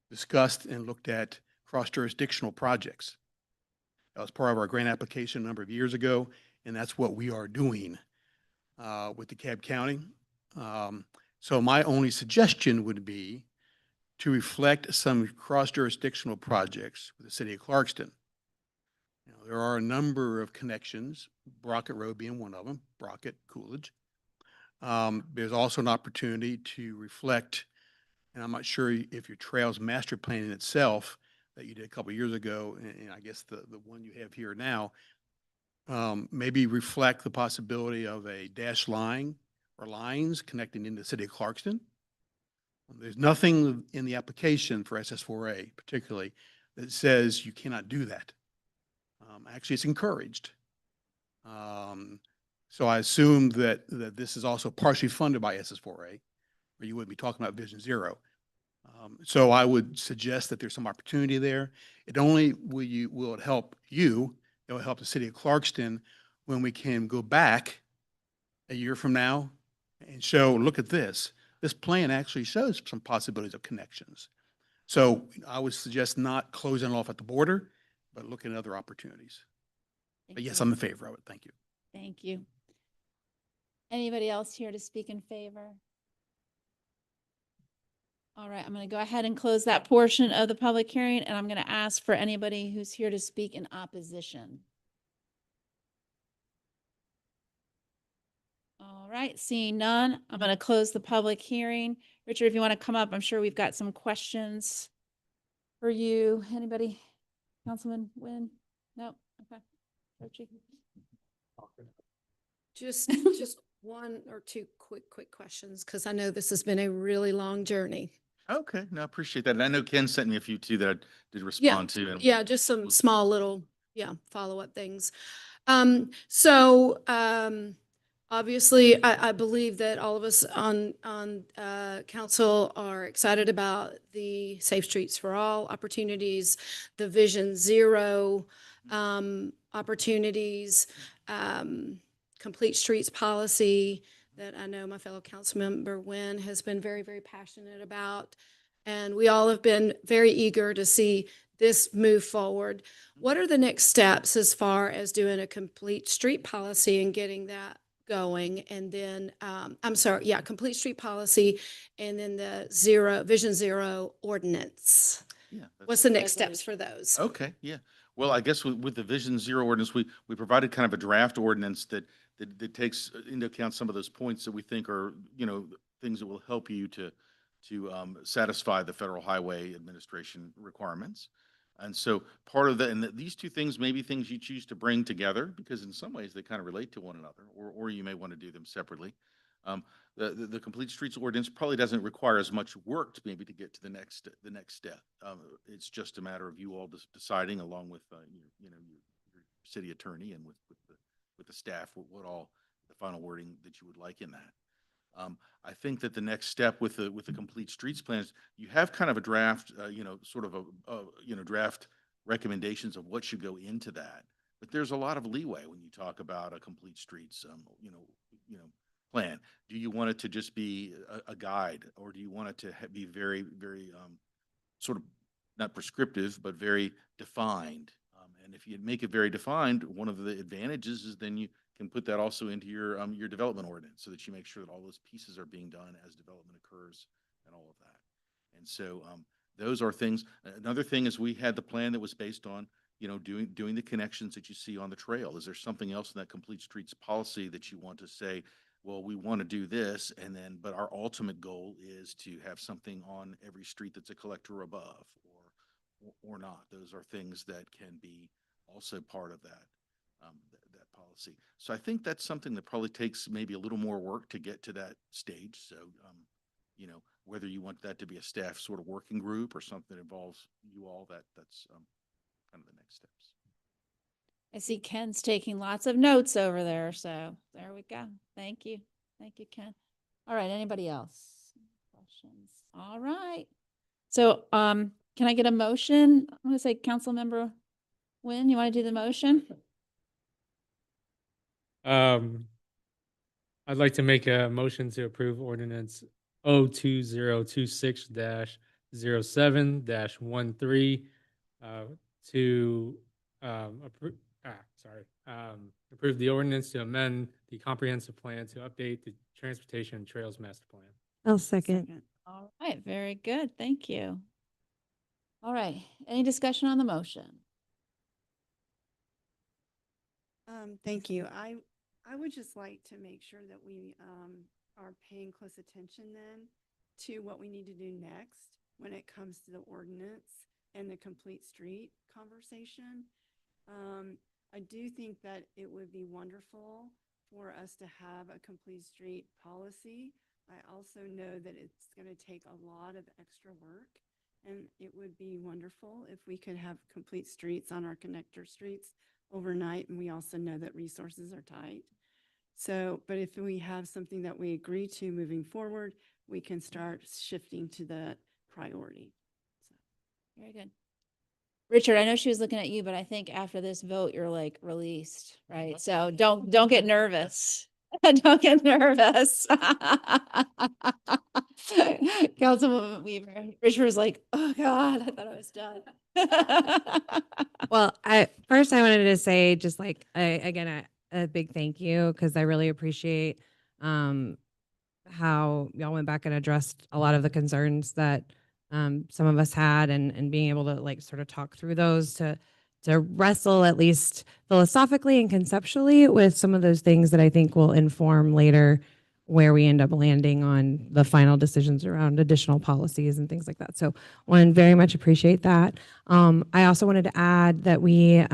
discussed and looked at cross-jurisdictional projects. That was part of our grant application a number of years ago, and that's what we are doing with DeKalb County. So my only suggestion would be to reflect some cross-jurisdictional projects with the City of Clarkston. You know, there are a number of connections, Brockett Road being one of them, Brockett, Coolidge. There's also an opportunity to reflect, and I'm not sure if your trails master plan in itself that you did a couple of years ago, and I guess the one you have here now, maybe reflect the possibility of a dash line or lines connecting into the City of Clarkston. There's nothing in the application for SS4A particularly that says you cannot do that. Actually, it's encouraged. So I assume that this is also partially funded by SS4A, or you wouldn't be talking about Vision Zero. So I would suggest that there's some opportunity there. It only will it help you, it will help the City of Clarkston when we can go back a year from now and show, look at this. This plan actually shows some possibilities of connections. So I would suggest not closing it off at the border, but looking at other opportunities. But yes, I'm in favor of it. Thank you. Thank you. Anybody else here to speak in favor? All right, I'm going to go ahead and close that portion of the public hearing, and I'm going to ask for anybody who's here to speak in opposition. All right, seeing none, I'm going to close the public hearing. Richard, if you want to come up, I'm sure we've got some questions for you. Anybody? Councilman Wynn? No? Okay. Richie? Just one or two quick questions, because I know this has been a really long journey. Okay, no, I appreciate that. And I know Ken sent me a few too that I did respond to. And Yeah, just some small little, follow-up things. Obviously, I believe that all of us on council are excited about the Safe Streets for All opportunities, the Vision Zero opportunities, Complete Streets policy that I know my fellow council member Wynn has been very, very passionate about. And we all have been very eager to see this move forward. What are the next steps as far as doing a complete street policy and getting that going? And then, complete street policy and then the Vision Zero ordinance. yeah, What's the next steps for those? okay, yeah. Well, I guess with the Vision Zero ordinance, we provided kind of a draft ordinance that takes into account some of those points that we think are, things that will help you to satisfy the Federal Highway Administration requirements. And so part of that, and these two things may be things you choose to bring together because in some ways they kind of relate to one another, or you may want to do them separately. The Complete Streets ordinance probably doesn't require as much work to maybe to get to the next step. It's just a matter of you all deciding along with your city attorney and with the staff what all the final wording that you would like in that. I think that the next step with the Complete Streets plans, you have kind of a draft, sort of a draft recommendations of what should go into that. But there's a lot of leeway when you talk about a Complete Streets, plan. Do you want it to just be a guide, or do you want it to be very, very sort of not prescriptive, but very defined? And if you make it very defined, one of the advantages is then you can put that also into your development ordinance so that you make sure that all those pieces are being done as development occurs and all of that. And so those are things. Another thing is we had the plan that was based on, doing the connections that you see on the trail. Is there something else in that Complete Streets policy that you want to say, well, we want to do this, but our ultimate goal is to have something on every street that's a collector above, or not? Those are things that can be also part of that policy. So I think that's something that probably takes maybe a little more work to get to that stage. So, whether you want that to be a staff sort of working group or something that involves you all, that's kind of the next steps. I see Ken's taking lots of notes over there, so there we go. Thank you. Thank you, Ken. All right, anybody else? Questions? All right. So, can I get a motion? I'm going to say Councilmember Wynn, you want to do the motion? I'd like to make a motion to approve ordinance 02026-07-13 to approve the ordinance to amend the comprehensive plan to update the transportation and trails master plan. I'll second. All right, very good. Thank you. All right, any discussion on the motion? Thank you. I would just like to make sure that we are paying close attention then to what we need to do next when it comes to the ordinance and the complete street conversation. I do think that it would be wonderful for us to have a complete street policy. I also know that it's going to take a lot of extra work, and it would be wonderful if we could have complete streets on our connector streets overnight, and we also know that resources are tight. So, but if we have something that we agree to moving forward, we can start shifting to the priority. Very good. Richard, I know she was looking at you, but I think after this vote, you're like released, right? So don't get nervous. Don't get nervous. Councilwoman Weaver, Richard was like, oh God, I thought I was done. Well, I wanted to say just like, again, a big thank you because I really appreciate how y'all went back and addressed a lot of the concerns that some of us had and being able to like sort of talk through those to wrestle at least philosophically and conceptually with some of those things that I think will inform later where we end up landing on the final decisions around additional policies and things like that. So one, very much appreciate that. I also wanted to add that we,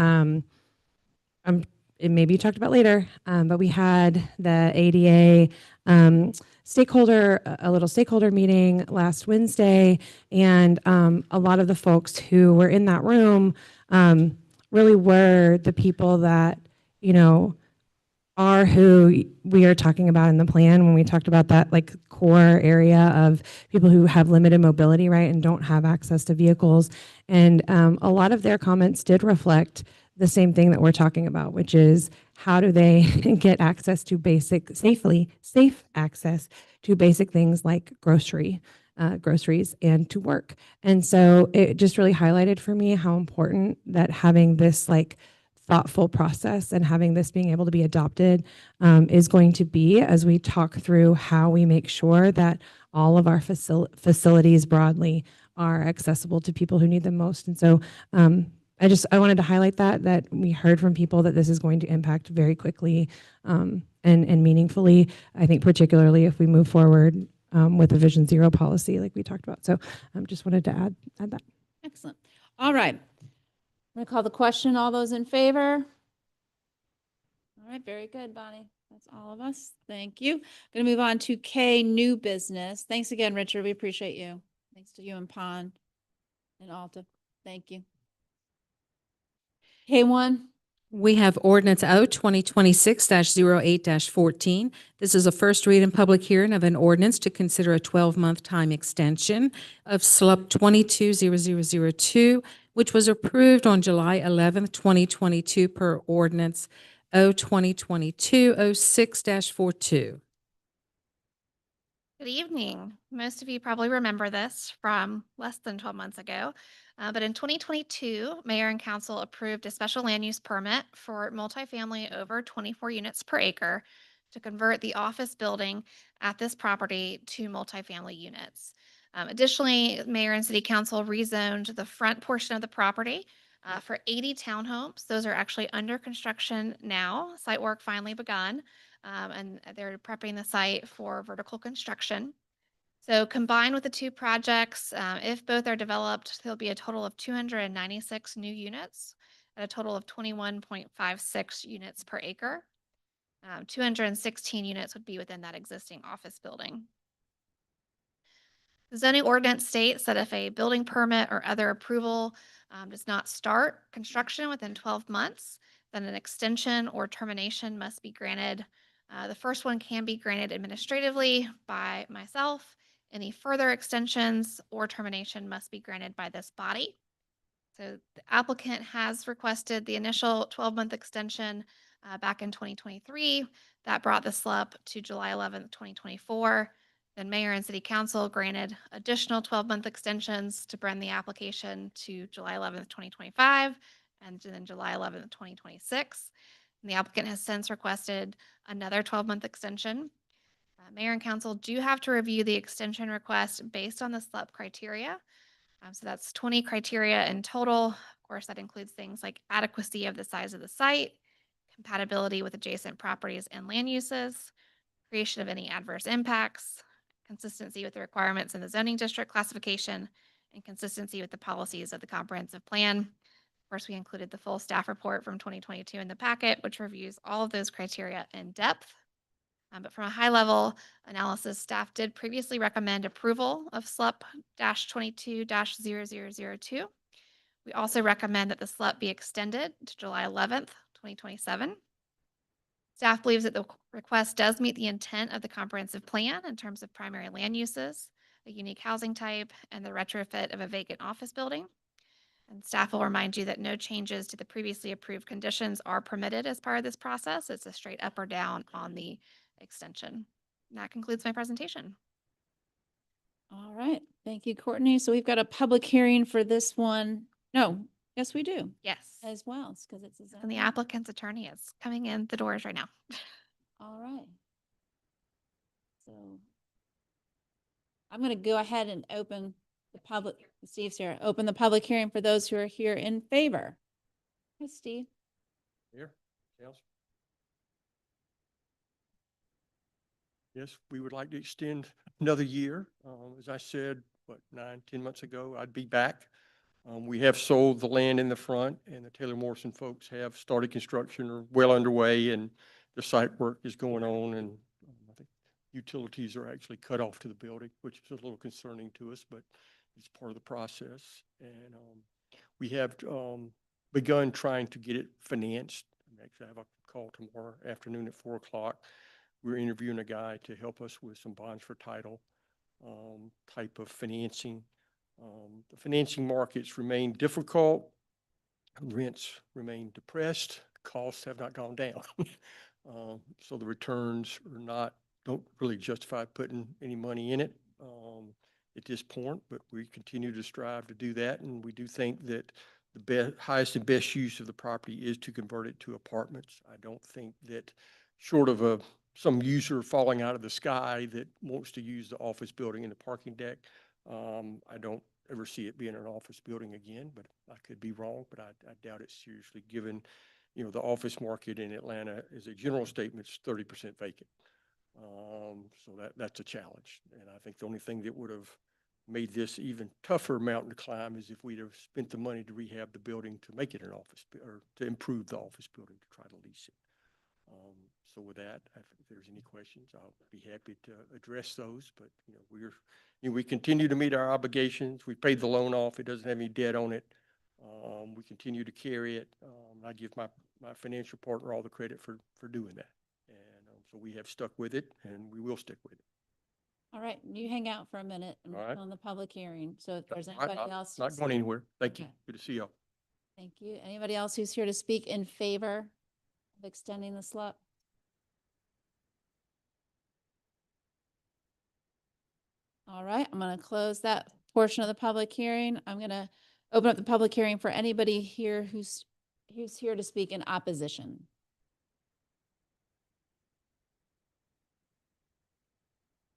it may be talked about later, but we had the ADA a little stakeholder meeting last Wednesday, and a lot of the folks who were in that room really were the people that, you know, are who we are talking about in the plan when we talked about that like core area of people who have limited mobility, right, and don't have access to vehicles. And a lot of their comments did reflect the same thing that we're talking about, which is how do they get access to safe access to basic things like groceries and to work. And so it just really highlighted for me how important that having this like thoughtful process and having this being able to be adopted is going to be as we talk through how we make sure that all of our facilities broadly are accessible to people who need them most. And so I wanted to highlight that we heard from people that this is going to impact very quickly and meaningfully. I think particularly if we move forward with the Vision Zero policy like we talked about. So just wanted to add that. Excellent. All right. I'm going to call the question. All those in favor? All right. Very good, Bonnie. That's all of us. Thank you. Going to move on to K, new business. Thanks again, Richard. We appreciate you. Thanks to you and Pond and Alta. Thank you. K1. We have ordinance O 2026-08-14. This is a first read and public hearing of an ordinance to consider a 12-month time extension of SLUP 220002, which was approved on July 11th, 2022 per ordinance O 2022-06-42. Good evening. Most of you probably remember this from less than 12 months ago. But in 2022, Mayor and Council approved a special land use permit for multifamily over 24 units per acre to convert the office building at this property to multifamily units. Additionally, Mayor and City Council rezoned the front portion of the property for 80 townhomes. Those are actually under construction now. Site work finally begun, and they're prepping the site for vertical construction. So combined with the two projects, if both are developed, there'll be a total of 296 new units at a total of 21.56 units per acre. 216 units would be within that existing office building. The zoning ordinance states that if a building permit or other approval does not start construction within 12 months, then an extension or termination must be granted. The first one can be granted administratively by myself. Any further extensions or termination must be granted by this body. So the applicant has requested the initial 12-month extension back in 2023. That brought the SLUP to July 11th, 2024. Then Mayor and City Council granted additional 12-month extensions to bring the application to July 11th, 2025, and then July 11th, 2026. And the applicant has since requested another 12-month extension. Mayor and Council do have to review the extension request based on the SLUP criteria. So that's 20 criteria in total. Of course, that includes things like adequacy of the size of the site, compatibility with adjacent properties and land uses, creation of any adverse impacts, consistency with the requirements in the zoning district classification, and consistency with the policies of the comprehensive plan. Of course, we included the full staff report from 2022 in the packet, which reviews all of those criteria in depth. But from a high level analysis, staff did previously recommend approval of SLUP-22-0002. We also recommend that the SLUP be extended to July 11th, 2027. Staff believes that the request does meet the intent of the comprehensive plan in terms of primary land uses, a unique housing type, and the retrofit of a vacant office building. And staff will remind you that no changes to the previously approved conditions are permitted as part of this process. It's a straight up or down on the extension. And that concludes my presentation. All right, thank you, Courtney. So we've got a public hearing for this one. No, yes, we do Yes. as well, because it's a And the zoning. applicant's attorney is coming in the doors right now. All right. So I'm going to go ahead and open the public, Steve's here, open the public hearing for those who are here in favor. Hi, Steve. Here, Council. Yes, we would like to extend another year. As I said, 9-10 months ago, I'd be back. We have sold the land in the front, and the Taylor Morrison folks have started construction or well underway, and the site work is going on, and I think utilities are actually cut off to the building, which is a little concerning to us, but it's part of the process. And we have begun trying to get it financed. Actually, I have a call tomorrow afternoon at 4 o'clock. We're interviewing a guy to help us with some bonds for title type of financing. The financing markets remain difficult. Rents remain depressed. Costs have not gone down. So the returns don't really justify putting any money in it at this point, but we continue to strive to do that. And we do think that the highest and best use of the property is to convert it to apartments. I don't think that short of some user falling out of the sky that wants to use the office building and the parking deck, I don't ever see it being an office building again, but I could be wrong, but I doubt it seriously, given, the office market in Atlanta as a general statement is 30% vacant. So that's a challenge. And I think the only thing that would have made this even tougher mountain to climb is if we'd have spent the money to rehab the building to make it an office, or to improve the office building to try to lease it. So with that, if there's any questions, I'll be happy to address those. But we continue to meet our obligations. We paid the loan off; it doesn't have any debt on it. We continue to carry it. I give my financial partner all the credit for doing that, and so we have stuck with it, and we will stick with it. All right, you hang out for a minute All right. on the public hearing. So if there's I'm anybody else. not who's going here- anywhere. Thank you. Okay. Good to see y'all. Thank you. Anybody else who's here to speak in favor of extending the SLUP? All right, I'm going to close that portion of the public hearing. I'm going to open up the public hearing for anybody here who's here to speak in opposition.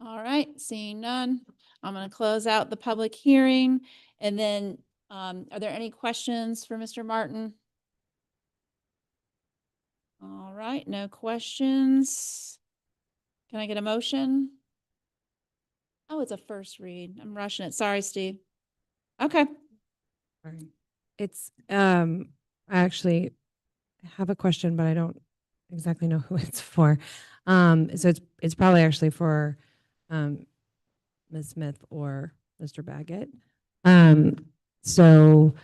All right, seeing none, I'm going to close out the public hearing. And then, are there any questions for Mr. Martin? All right, no questions. Can I get a motion? Oh, it's a first read. I'm rushing it. Sorry, Steve. Okay. Right. It's, I actually have a question, but I don't exactly know who it's for. So it's probably actually for Ms. Smith or Mr. Baggett. So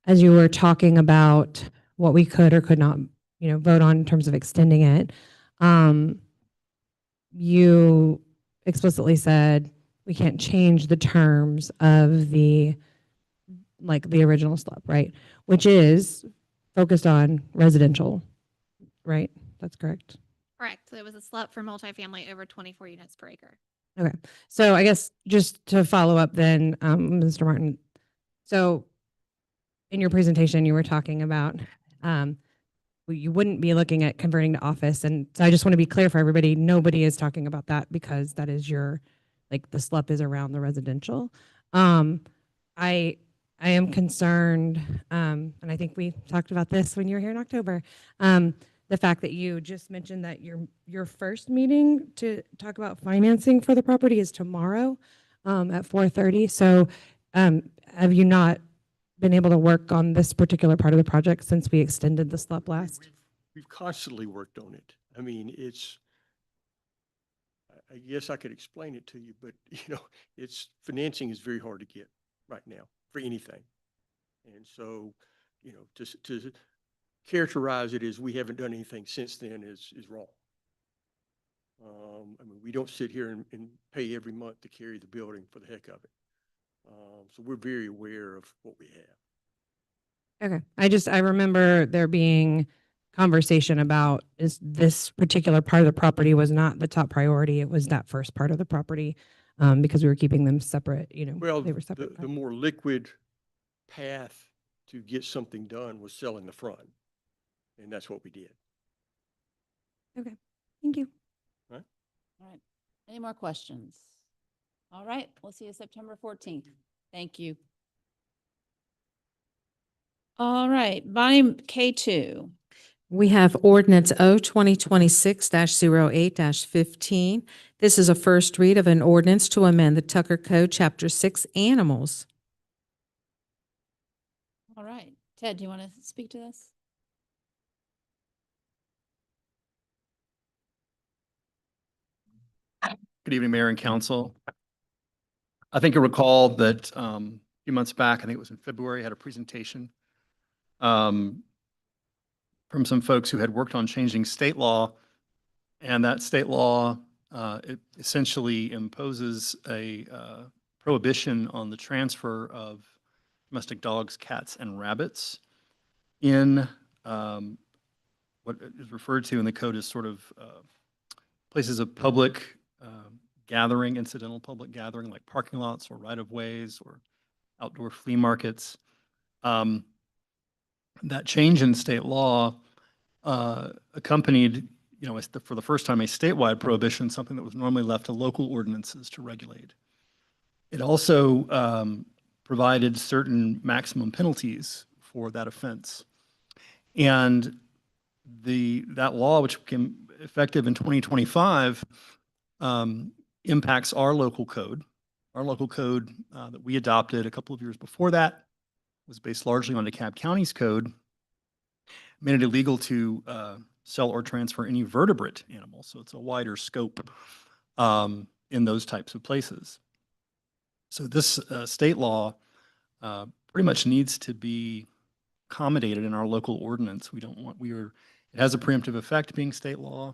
as you were talking about what we could or could not, vote on in terms of extending it, you explicitly said we can't change the terms of the original SLUP, right? Which is focused on residential, right? That's correct. Correct. It was a SLUP for multifamily over 24 units per acre. Okay. So I guess just to follow up then, Mr. Martin, so in your presentation, you were talking about, you wouldn't be looking at converting to office. And so I just want to be clear for everybody, nobody is talking about that because that is your, like the SLUP is around the residential. I am concerned, and I think we talked about this when you were here in October, the fact that you just mentioned that your first meeting to talk about financing for the property is tomorrow at 4:30. So have you not been able to work on this particular part of the project since we extended the SLUP last? We've constantly worked on it. I mean, I guess I could explain it to you, but financing is very hard to get right now for anything. And so, to characterize it as we haven't done anything since then is wrong. I mean, we don't sit here and pay every month to carry the building for the heck of it. So we're very aware of what we have. Okay. I remember there being conversation about this particular part of the property was not the top priority. It was that first part of the property because we were keeping them separate, Well, they were separate. the more liquid path to get something done was selling the front. And that's what we did. Okay. Thank you. Right? All right. Any more questions? All right. We'll see you September 14th. Thank you. All right, Bonnie, K2. We have ordinance O 2026-08-15. This is a first read of an ordinance to amend the Tucker Code, Chapter 6, Animals. All right. Ted, do you want to speak to this? Good evening, Mayor and Council. I think you recall that a few months back, I think it was in February, I had a presentation from some folks who had worked on changing state law. And that state law it essentially imposes a prohibition on the transfer of domestic dogs, cats, and rabbits in what is referred to in the code as sort of places of public gathering, incidental public gathering, like parking lots or right-of-ways or outdoor flea markets. That change in state law accompanied, for the first time, a statewide prohibition, something that was normally left to local ordinances to regulate. It also provided certain maximum penalties for that offense. And that law, which became effective in 2025, impacts our local code. Our local code that we adopted a couple of years before that was based largely on DeKalb County's code, made it illegal to sell or transfer any vertebrate animal. So it's a wider scope in those types of places. So this state law pretty much needs to be accommodated in our local ordinance. It has a preemptive effect being state law.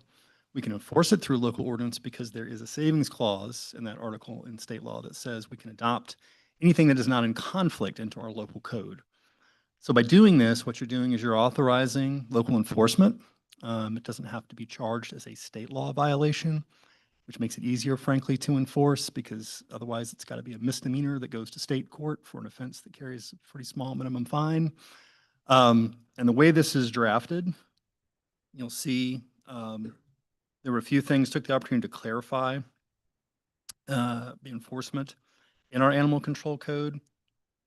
We can enforce it through local ordinance because there is a savings clause in that article in state law that says we can adopt anything that is not in conflict into our local code. So by doing this, what you're doing is you're authorizing local enforcement. It doesn't have to be charged as a state law violation, which makes it easier, frankly, to enforce because otherwise it's got to be a misdemeanor that goes to state court for an offense that carries a pretty small minimum fine. And the way this is drafted, you'll see there were a few things, took the opportunity to clarify the enforcement in our animal control code.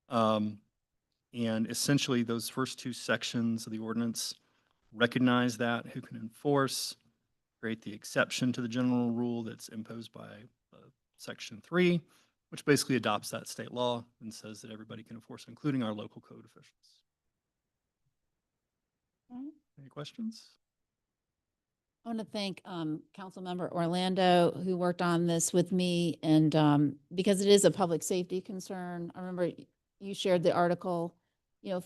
And essentially those first two sections of the ordinance recognize that, who can enforce, create the exception to the general rule that's imposed by Section 3, which basically adopts that state law and says that everybody can enforce, including our local code officials. Any questions? I want to thank Councilmember Orlando who worked on this with me and because it is a public safety concern. I remember you shared the article,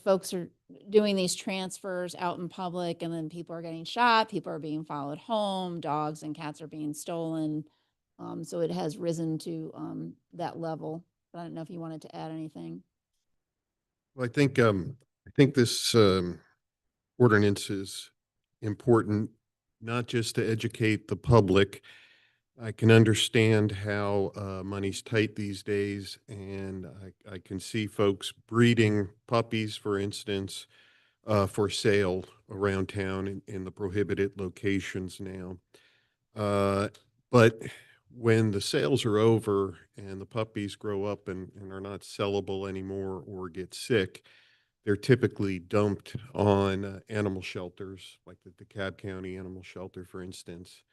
folks are doing these transfers out in public and then people are getting shot, people are being followed home, dogs and cats are being stolen. So it has risen to that level. But I don't know if you wanted to add anything. Well, I think this ordinance is important not just to educate the public. I can understand how money's tight these days, and I can see folks breeding puppies, for instance, for sale around town in the prohibited locations now. But when the sales are over and the puppies grow up and are not sellable anymore or get sick, they're typically dumped on animal shelters, like the DeKalb County Animal Shelter, for instance.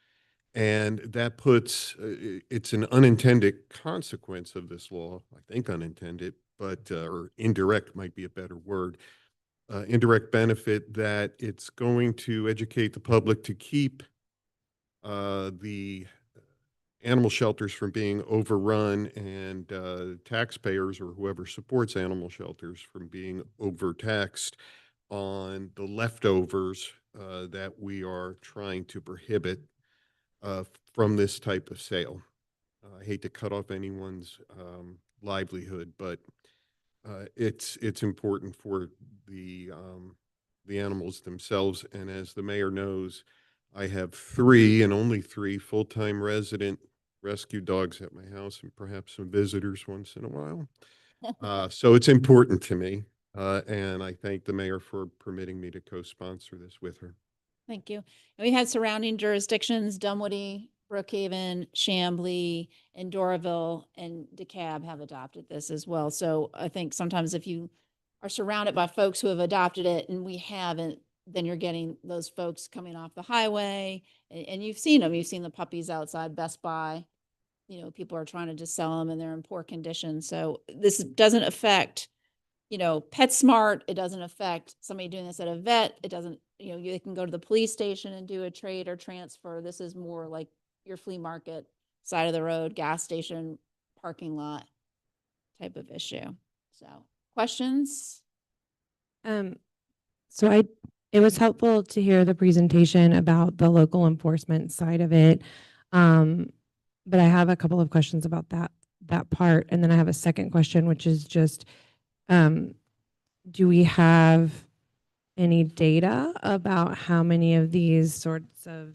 And that puts, it's an unintended consequence of this law, I think unintended, but, or indirect might be a better word. Indirect benefit that it's going to educate the public to keep the animal shelters from being overrun and taxpayers or whoever supports animal shelters from being overtaxed on the leftovers that we are trying to prohibit from this type of sale. I hate to cut off anyone's livelihood, but it's important for the animals themselves. And as the mayor knows, I have 3 and only 3 full-time resident rescue dogs at my house and perhaps some visitors once in a while. So it's important to me. And I thank the mayor for permitting me to co-sponsor this with her. Thank you. And we had surrounding jurisdictions, Dunwoody, Brookhaven, Chamblee, and Doraville, and DeKalb have adopted this as well. So I think sometimes if you are surrounded by folks who have adopted it and we haven't, then you're getting those folks coming off the highway, and you've seen them. You've seen the puppies outside Best Buy. You know, people are trying to just sell them and they're in poor condition. So this doesn't affect, you know, PetSmart. It doesn't affect somebody doing this at a vet. It doesn't, you know, they can go to the police station and do a trade or transfer. This is more like your flea market, side of the road, gas station, parking lot type of issue. So questions? So it was helpful to hear the presentation about the local enforcement side of it. But I have a couple of questions about that part. And then I have a second question, which is just, do we have any data about how many of these sorts of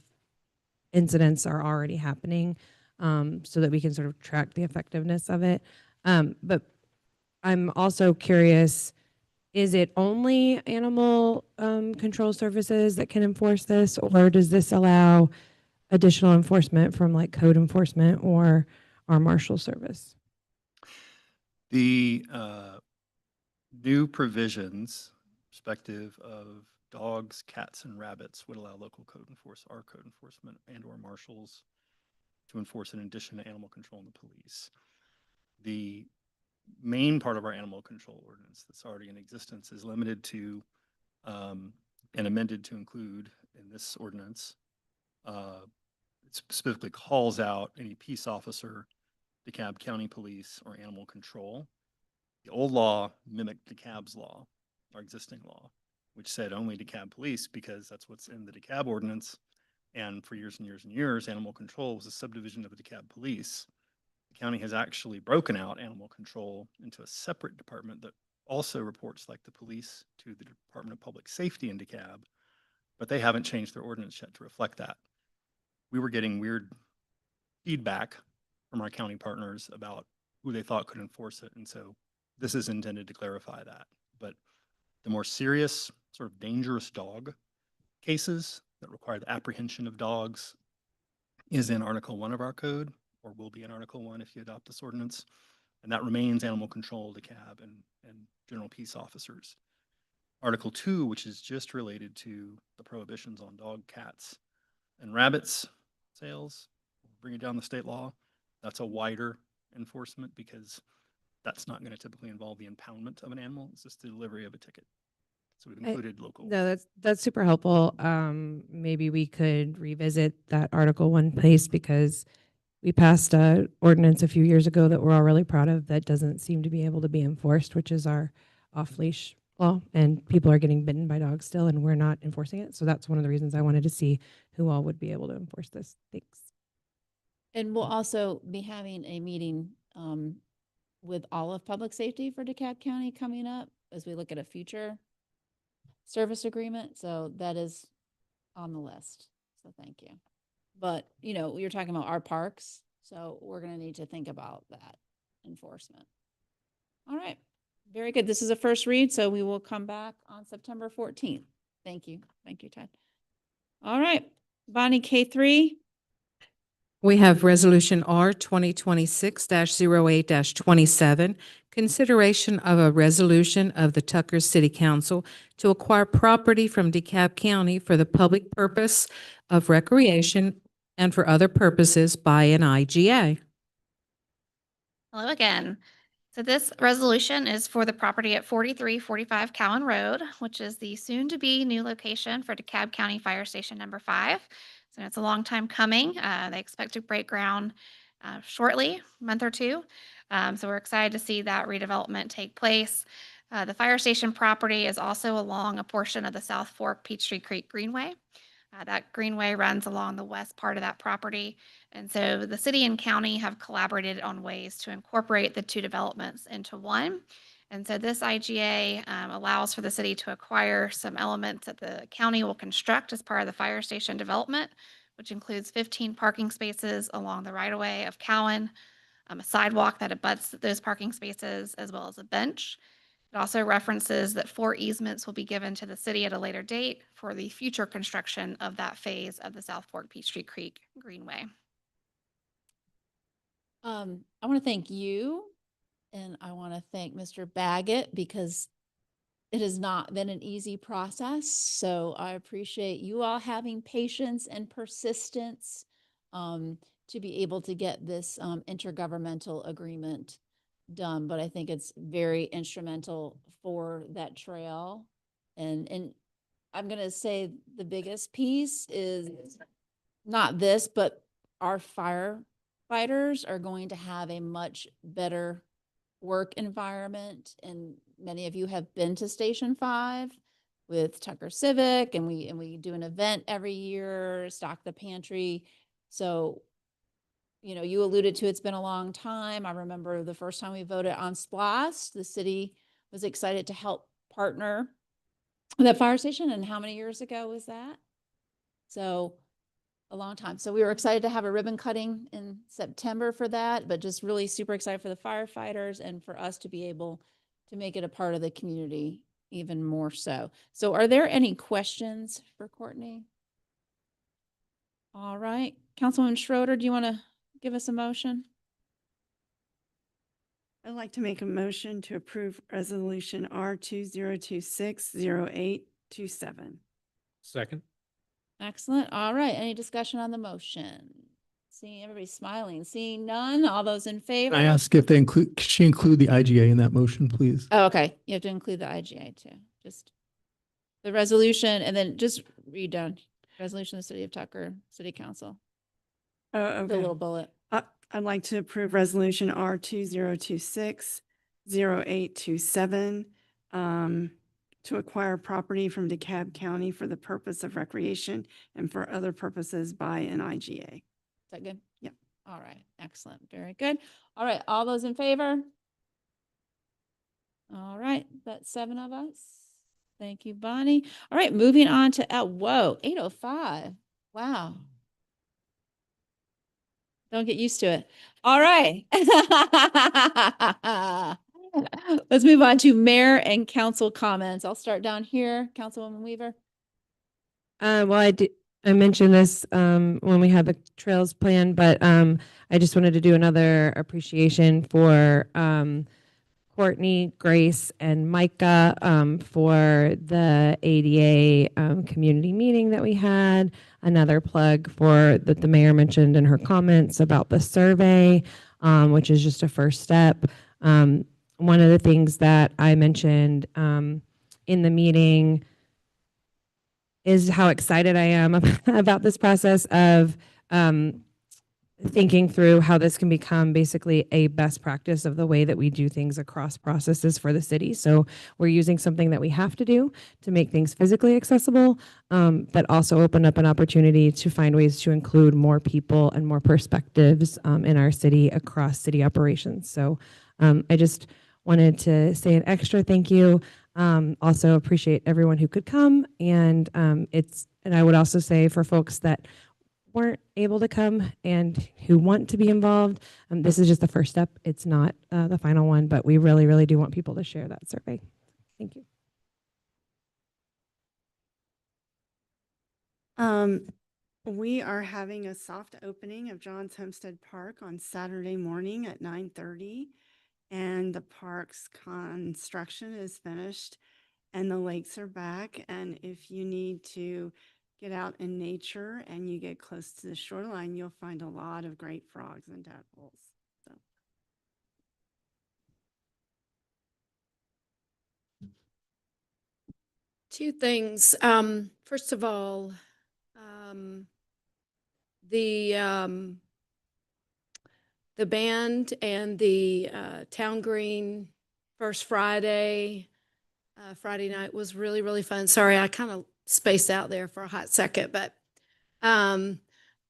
incidents are already happening, so that we can sort of track the effectiveness of it? But I'm also curious, is it only animal control services that can enforce this, or does this allow additional enforcement from like code enforcement or our marshal service? The new provisions, perspective of dogs, cats, and rabbits, would allow local code enforcement and or marshals to enforce in addition to animal control and the police. The main part of our animal control ordinance that's already in existence is limited to and amended to include in this ordinance. It specifically calls out any peace officer, DeKalb County Police, or animal control. The old law mimicked DeKalb's law, our existing law, which said only DeKalb Police because that's what's in the DeKalb ordinance. And for years and years and years, animal control was a subdivision of the DeKalb Police. The county has actually broken out animal control into a separate department that also reports like the police to the Department of Public Safety in DeKalb, but they haven't changed their ordinance yet to reflect that. We were getting weird feedback from our county partners about who they thought could enforce it. And so this is intended to clarify that. But the more serious, sort of dangerous dog cases that require the apprehension of dogs is in Article 1 of our code, or will be in Article 1 if you adopt this ordinance. And that remains animal control, DeKalb, and general peace officers. Article 2, which is just related to the prohibitions on dog, cats, and rabbits sales, bring it down the state law. That's a wider enforcement because that's not going to typically involve the impoundment of an animal. It's just the delivery of a ticket. So we've included local. No, that's super helpful. Maybe we could revisit that Article 1 place, because we passed a ordinance a few years ago that we're all really proud of that doesn't seem to be able to be enforced, which is our off-leash law, and people are getting bitten by dogs still, and we're not enforcing it. So that's one of the reasons I wanted to see who all would be able to enforce this. Thanks. And we'll also be having a meeting with all of public safety for DeKalb County coming up as we look at a future service agreement. So that is on the list. so thank you. But, you know, you're talking about our parks, so we're gonna need to think about that enforcement. All right, very good. This is a first read, so we will come back on September 14th. Thank you. Thank you, Ted. All right, Bonnie, K3. We have Resolution R 2026-08-27, consideration of a resolution of the Tucker City Council to acquire property from DeKalb County for the public purpose of recreation and for other purposes by an IGA. Hello again. So this resolution is for the property at 4345 Cowan Road, which is the soon-to-be new location for DeKalb County Fire Station number 5. So it's a long time coming. They expect to break ground shortly, a month or two. So we're excited to see that redevelopment take place. The fire station property is also along a portion of the South Fork Peachtree Creek Greenway. That greenway runs along the west part of that property. And so the city and county have collaborated on ways to incorporate the two developments into one. And so this IGA allows for the city to acquire some elements that the county will construct as part of the fire station development, which includes 15 parking spaces along the right-of-way of Cowan, a sidewalk that abuts those parking spaces, as well as a bench. It also references that 4 easements will be given to the city at a later date for the future construction of that phase of the South Fork Peachtree Creek Greenway. I want to thank you, and I want to thank Mr. Baggett, because it has not been an easy process. So I appreciate you all having patience and persistence to be able to get this intergovernmental agreement done. But I think it's very instrumental for that trail. And I'm going to say the biggest piece is not this, but our firefighters are going to have a much better work environment. And many of you have been to Station 5 with Tucker Civic, and we do an event every year, stock the pantry. So, you know, you alluded to it's been a long time. I remember the first time we voted on SPLOST, the city was excited to help partner with that fire station. And how many years ago was that? So a long time. So we were excited to have a ribbon cutting in September for that, but just really super excited for the firefighters and for us to be able to make it a part of the community even more so. So are there any questions for Courtney? All right. Councilwoman Schroeder, do you want to give us a motion? I'd like to make a motion to approve Resolution R 2026-0827. Second. Excellent. All right. Any discussion on the motion? Seeing everybody smiling, seeing none. All those in favor? Can I ask if they could she include the IGA in that motion, please? Oh, okay. You have to include the IGA too. Just the resolution, and then just read down resolution of the City of Tucker City Council. Oh, okay. The little bullet. I'd like to approve Resolution R 2026-0827 to acquire property from DeKalb County for the purpose of recreation and for other purposes by an IGA. Is that good? Yep. All right. Excellent. Very good. All right. All those in favor? All right. That's 7 of us. Thank you, Bonnie. All right. Moving on to, whoa, 8:05. Wow. Don't get used to it. All right. Let's move on to mayor and council comments. I'll start down here. Councilwoman Weaver. Well, I mentioned this when we had the trails plan, but I just wanted to do another appreciation for Courtney, Grace, and Micah for the ADA community meeting that we had. Another plug for that the mayor mentioned in her comments about the survey, which is just a first step. One of the things that I mentioned in the meeting is how excited I am about this process of thinking through how this can become basically a best practice of the way that we do things across processes for the city. So we're using something that we have to do to make things physically accessible, but also open up an opportunity to find ways to include more people and more perspectives in our city across city operations. So I just wanted to say an extra thank you. Also appreciate everyone who could come. And I would also say for folks that weren't able to come and who want to be involved, this is just the first step. It's not the final one, but we really, really do want people to share that survey. Thank you. We are having a soft opening of John's Homestead Park on Saturday morning at 9:30. And the park's construction is finished and the lakes are back. And if you need to get out in nature and you get close to the shoreline, you'll find a lot of great frogs and tadpoles. So. Two things. First of all, the band and the Town Green First Friday, Friday night was really, really fun. Sorry, I kind of spaced out there for a hot second, but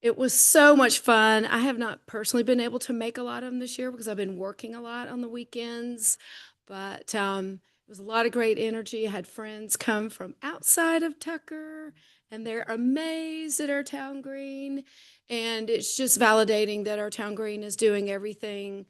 it was so much fun. I have not personally been able to make a lot of them this year because I've been working a lot on the weekends, but it was a lot of great energy. I had friends come from outside of Tucker and they're amazed at our Town Green. And it's just validating that our Town Green is doing everything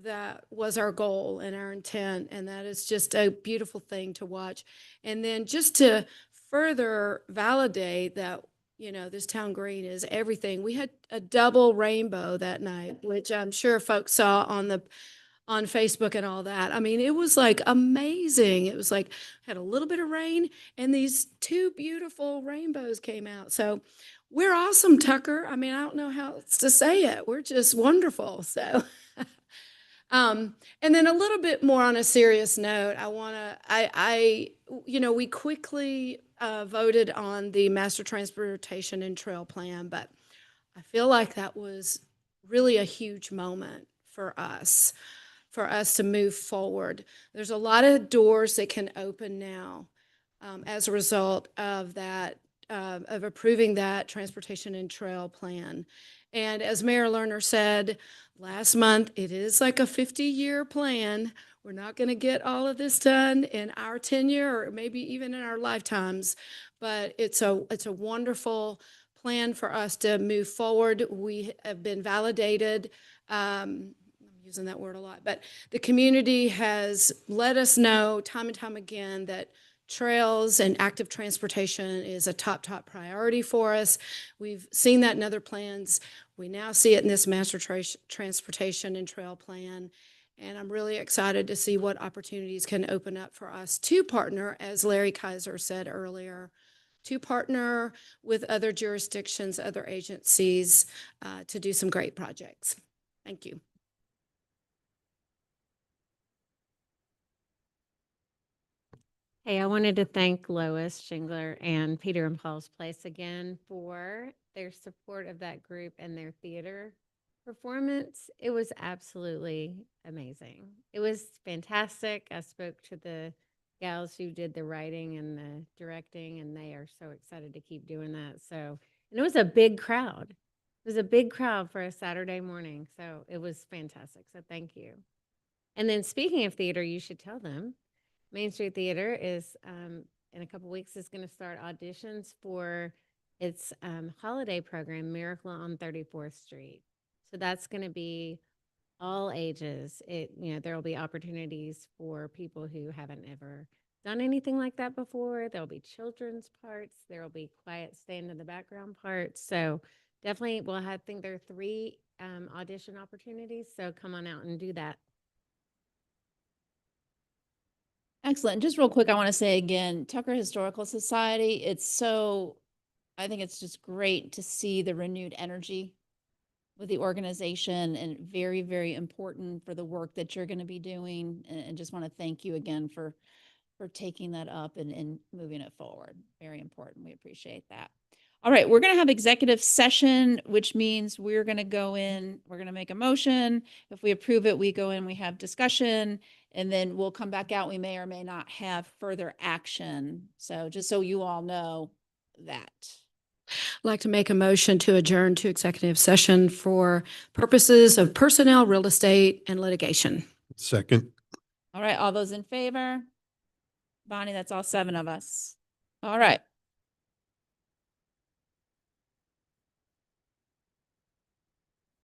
that was our goal and our intent. And that is just a beautiful thing to watch. And then just to further validate that, you know, this Town Green is everything. We had a double rainbow that night, which I'm sure folks saw on Facebook and all that. I mean, it was like amazing. It was like had a little bit of rain and these two beautiful rainbows came out. So we're awesome, Tucker. I mean, I don't know how else to say it. We're just wonderful. So, and then a little bit more on a serious note, we quickly voted on the master transportation and trail plan, but I feel like that was really a huge moment for us to move forward. There's a lot of doors that can open now as a result of that, of approving that transportation and trail plan. And as Mayor Lerner said last month, it is like a 50-year plan. We're not going to get all of this done in our tenure or maybe even in our lifetimes, but it's a wonderful plan for us to move forward. We have been validated. I'm using that word a lot, but the community has let us know time and time again that trails and active transportation is a top priority for us. We've seen that in other plans. We now see it in this master transportation and trail plan. And I'm really excited to see what opportunities can open up for us to partner, as Larry Kaiser said earlier, to partner with other jurisdictions, other agencies to do some great projects. Thank you. Hey, I wanted to thank Lois Schingler and Peter and Paul's Place again for their support of that group and their theater performance. It was absolutely amazing. It was fantastic. I spoke to the gals who did the writing and the directing, and they are so excited to keep doing that. So, and it was a big crowd. It was a big crowd for a Saturday morning. So it was fantastic. So thank you. And then speaking of theater, you should tell them Main Street Theater is in a couple weeks is going to start auditions for its holiday program, Miracle on 34th Street. So that's going to be all ages. There will be opportunities for people who haven't ever done anything like that before. There'll be children's parts. There will be quiet stand in the background parts. So definitely, I think there are 3 audition opportunities. So come on out and do that. Excellent. Just real quick, I want to say again, Tucker Historical Society, I think it's just great to see the renewed energy with the organization, and very, very important for the work that you're going to be doing. And just want to thank you again for taking that up and moving it forward. Very important. We appreciate that. All right, we're going to have executive session, which means we're going to go in, we're going to make a motion. If we approve it, we go in, we have discussion, and then we'll come back out. We may or may not have further action. So just so you all know that. I'd like to make a motion to adjourn to executive session for purposes of personnel, real estate, and litigation. Second. All right, all those in favor? Bonnie, that's all 7 of us. All right.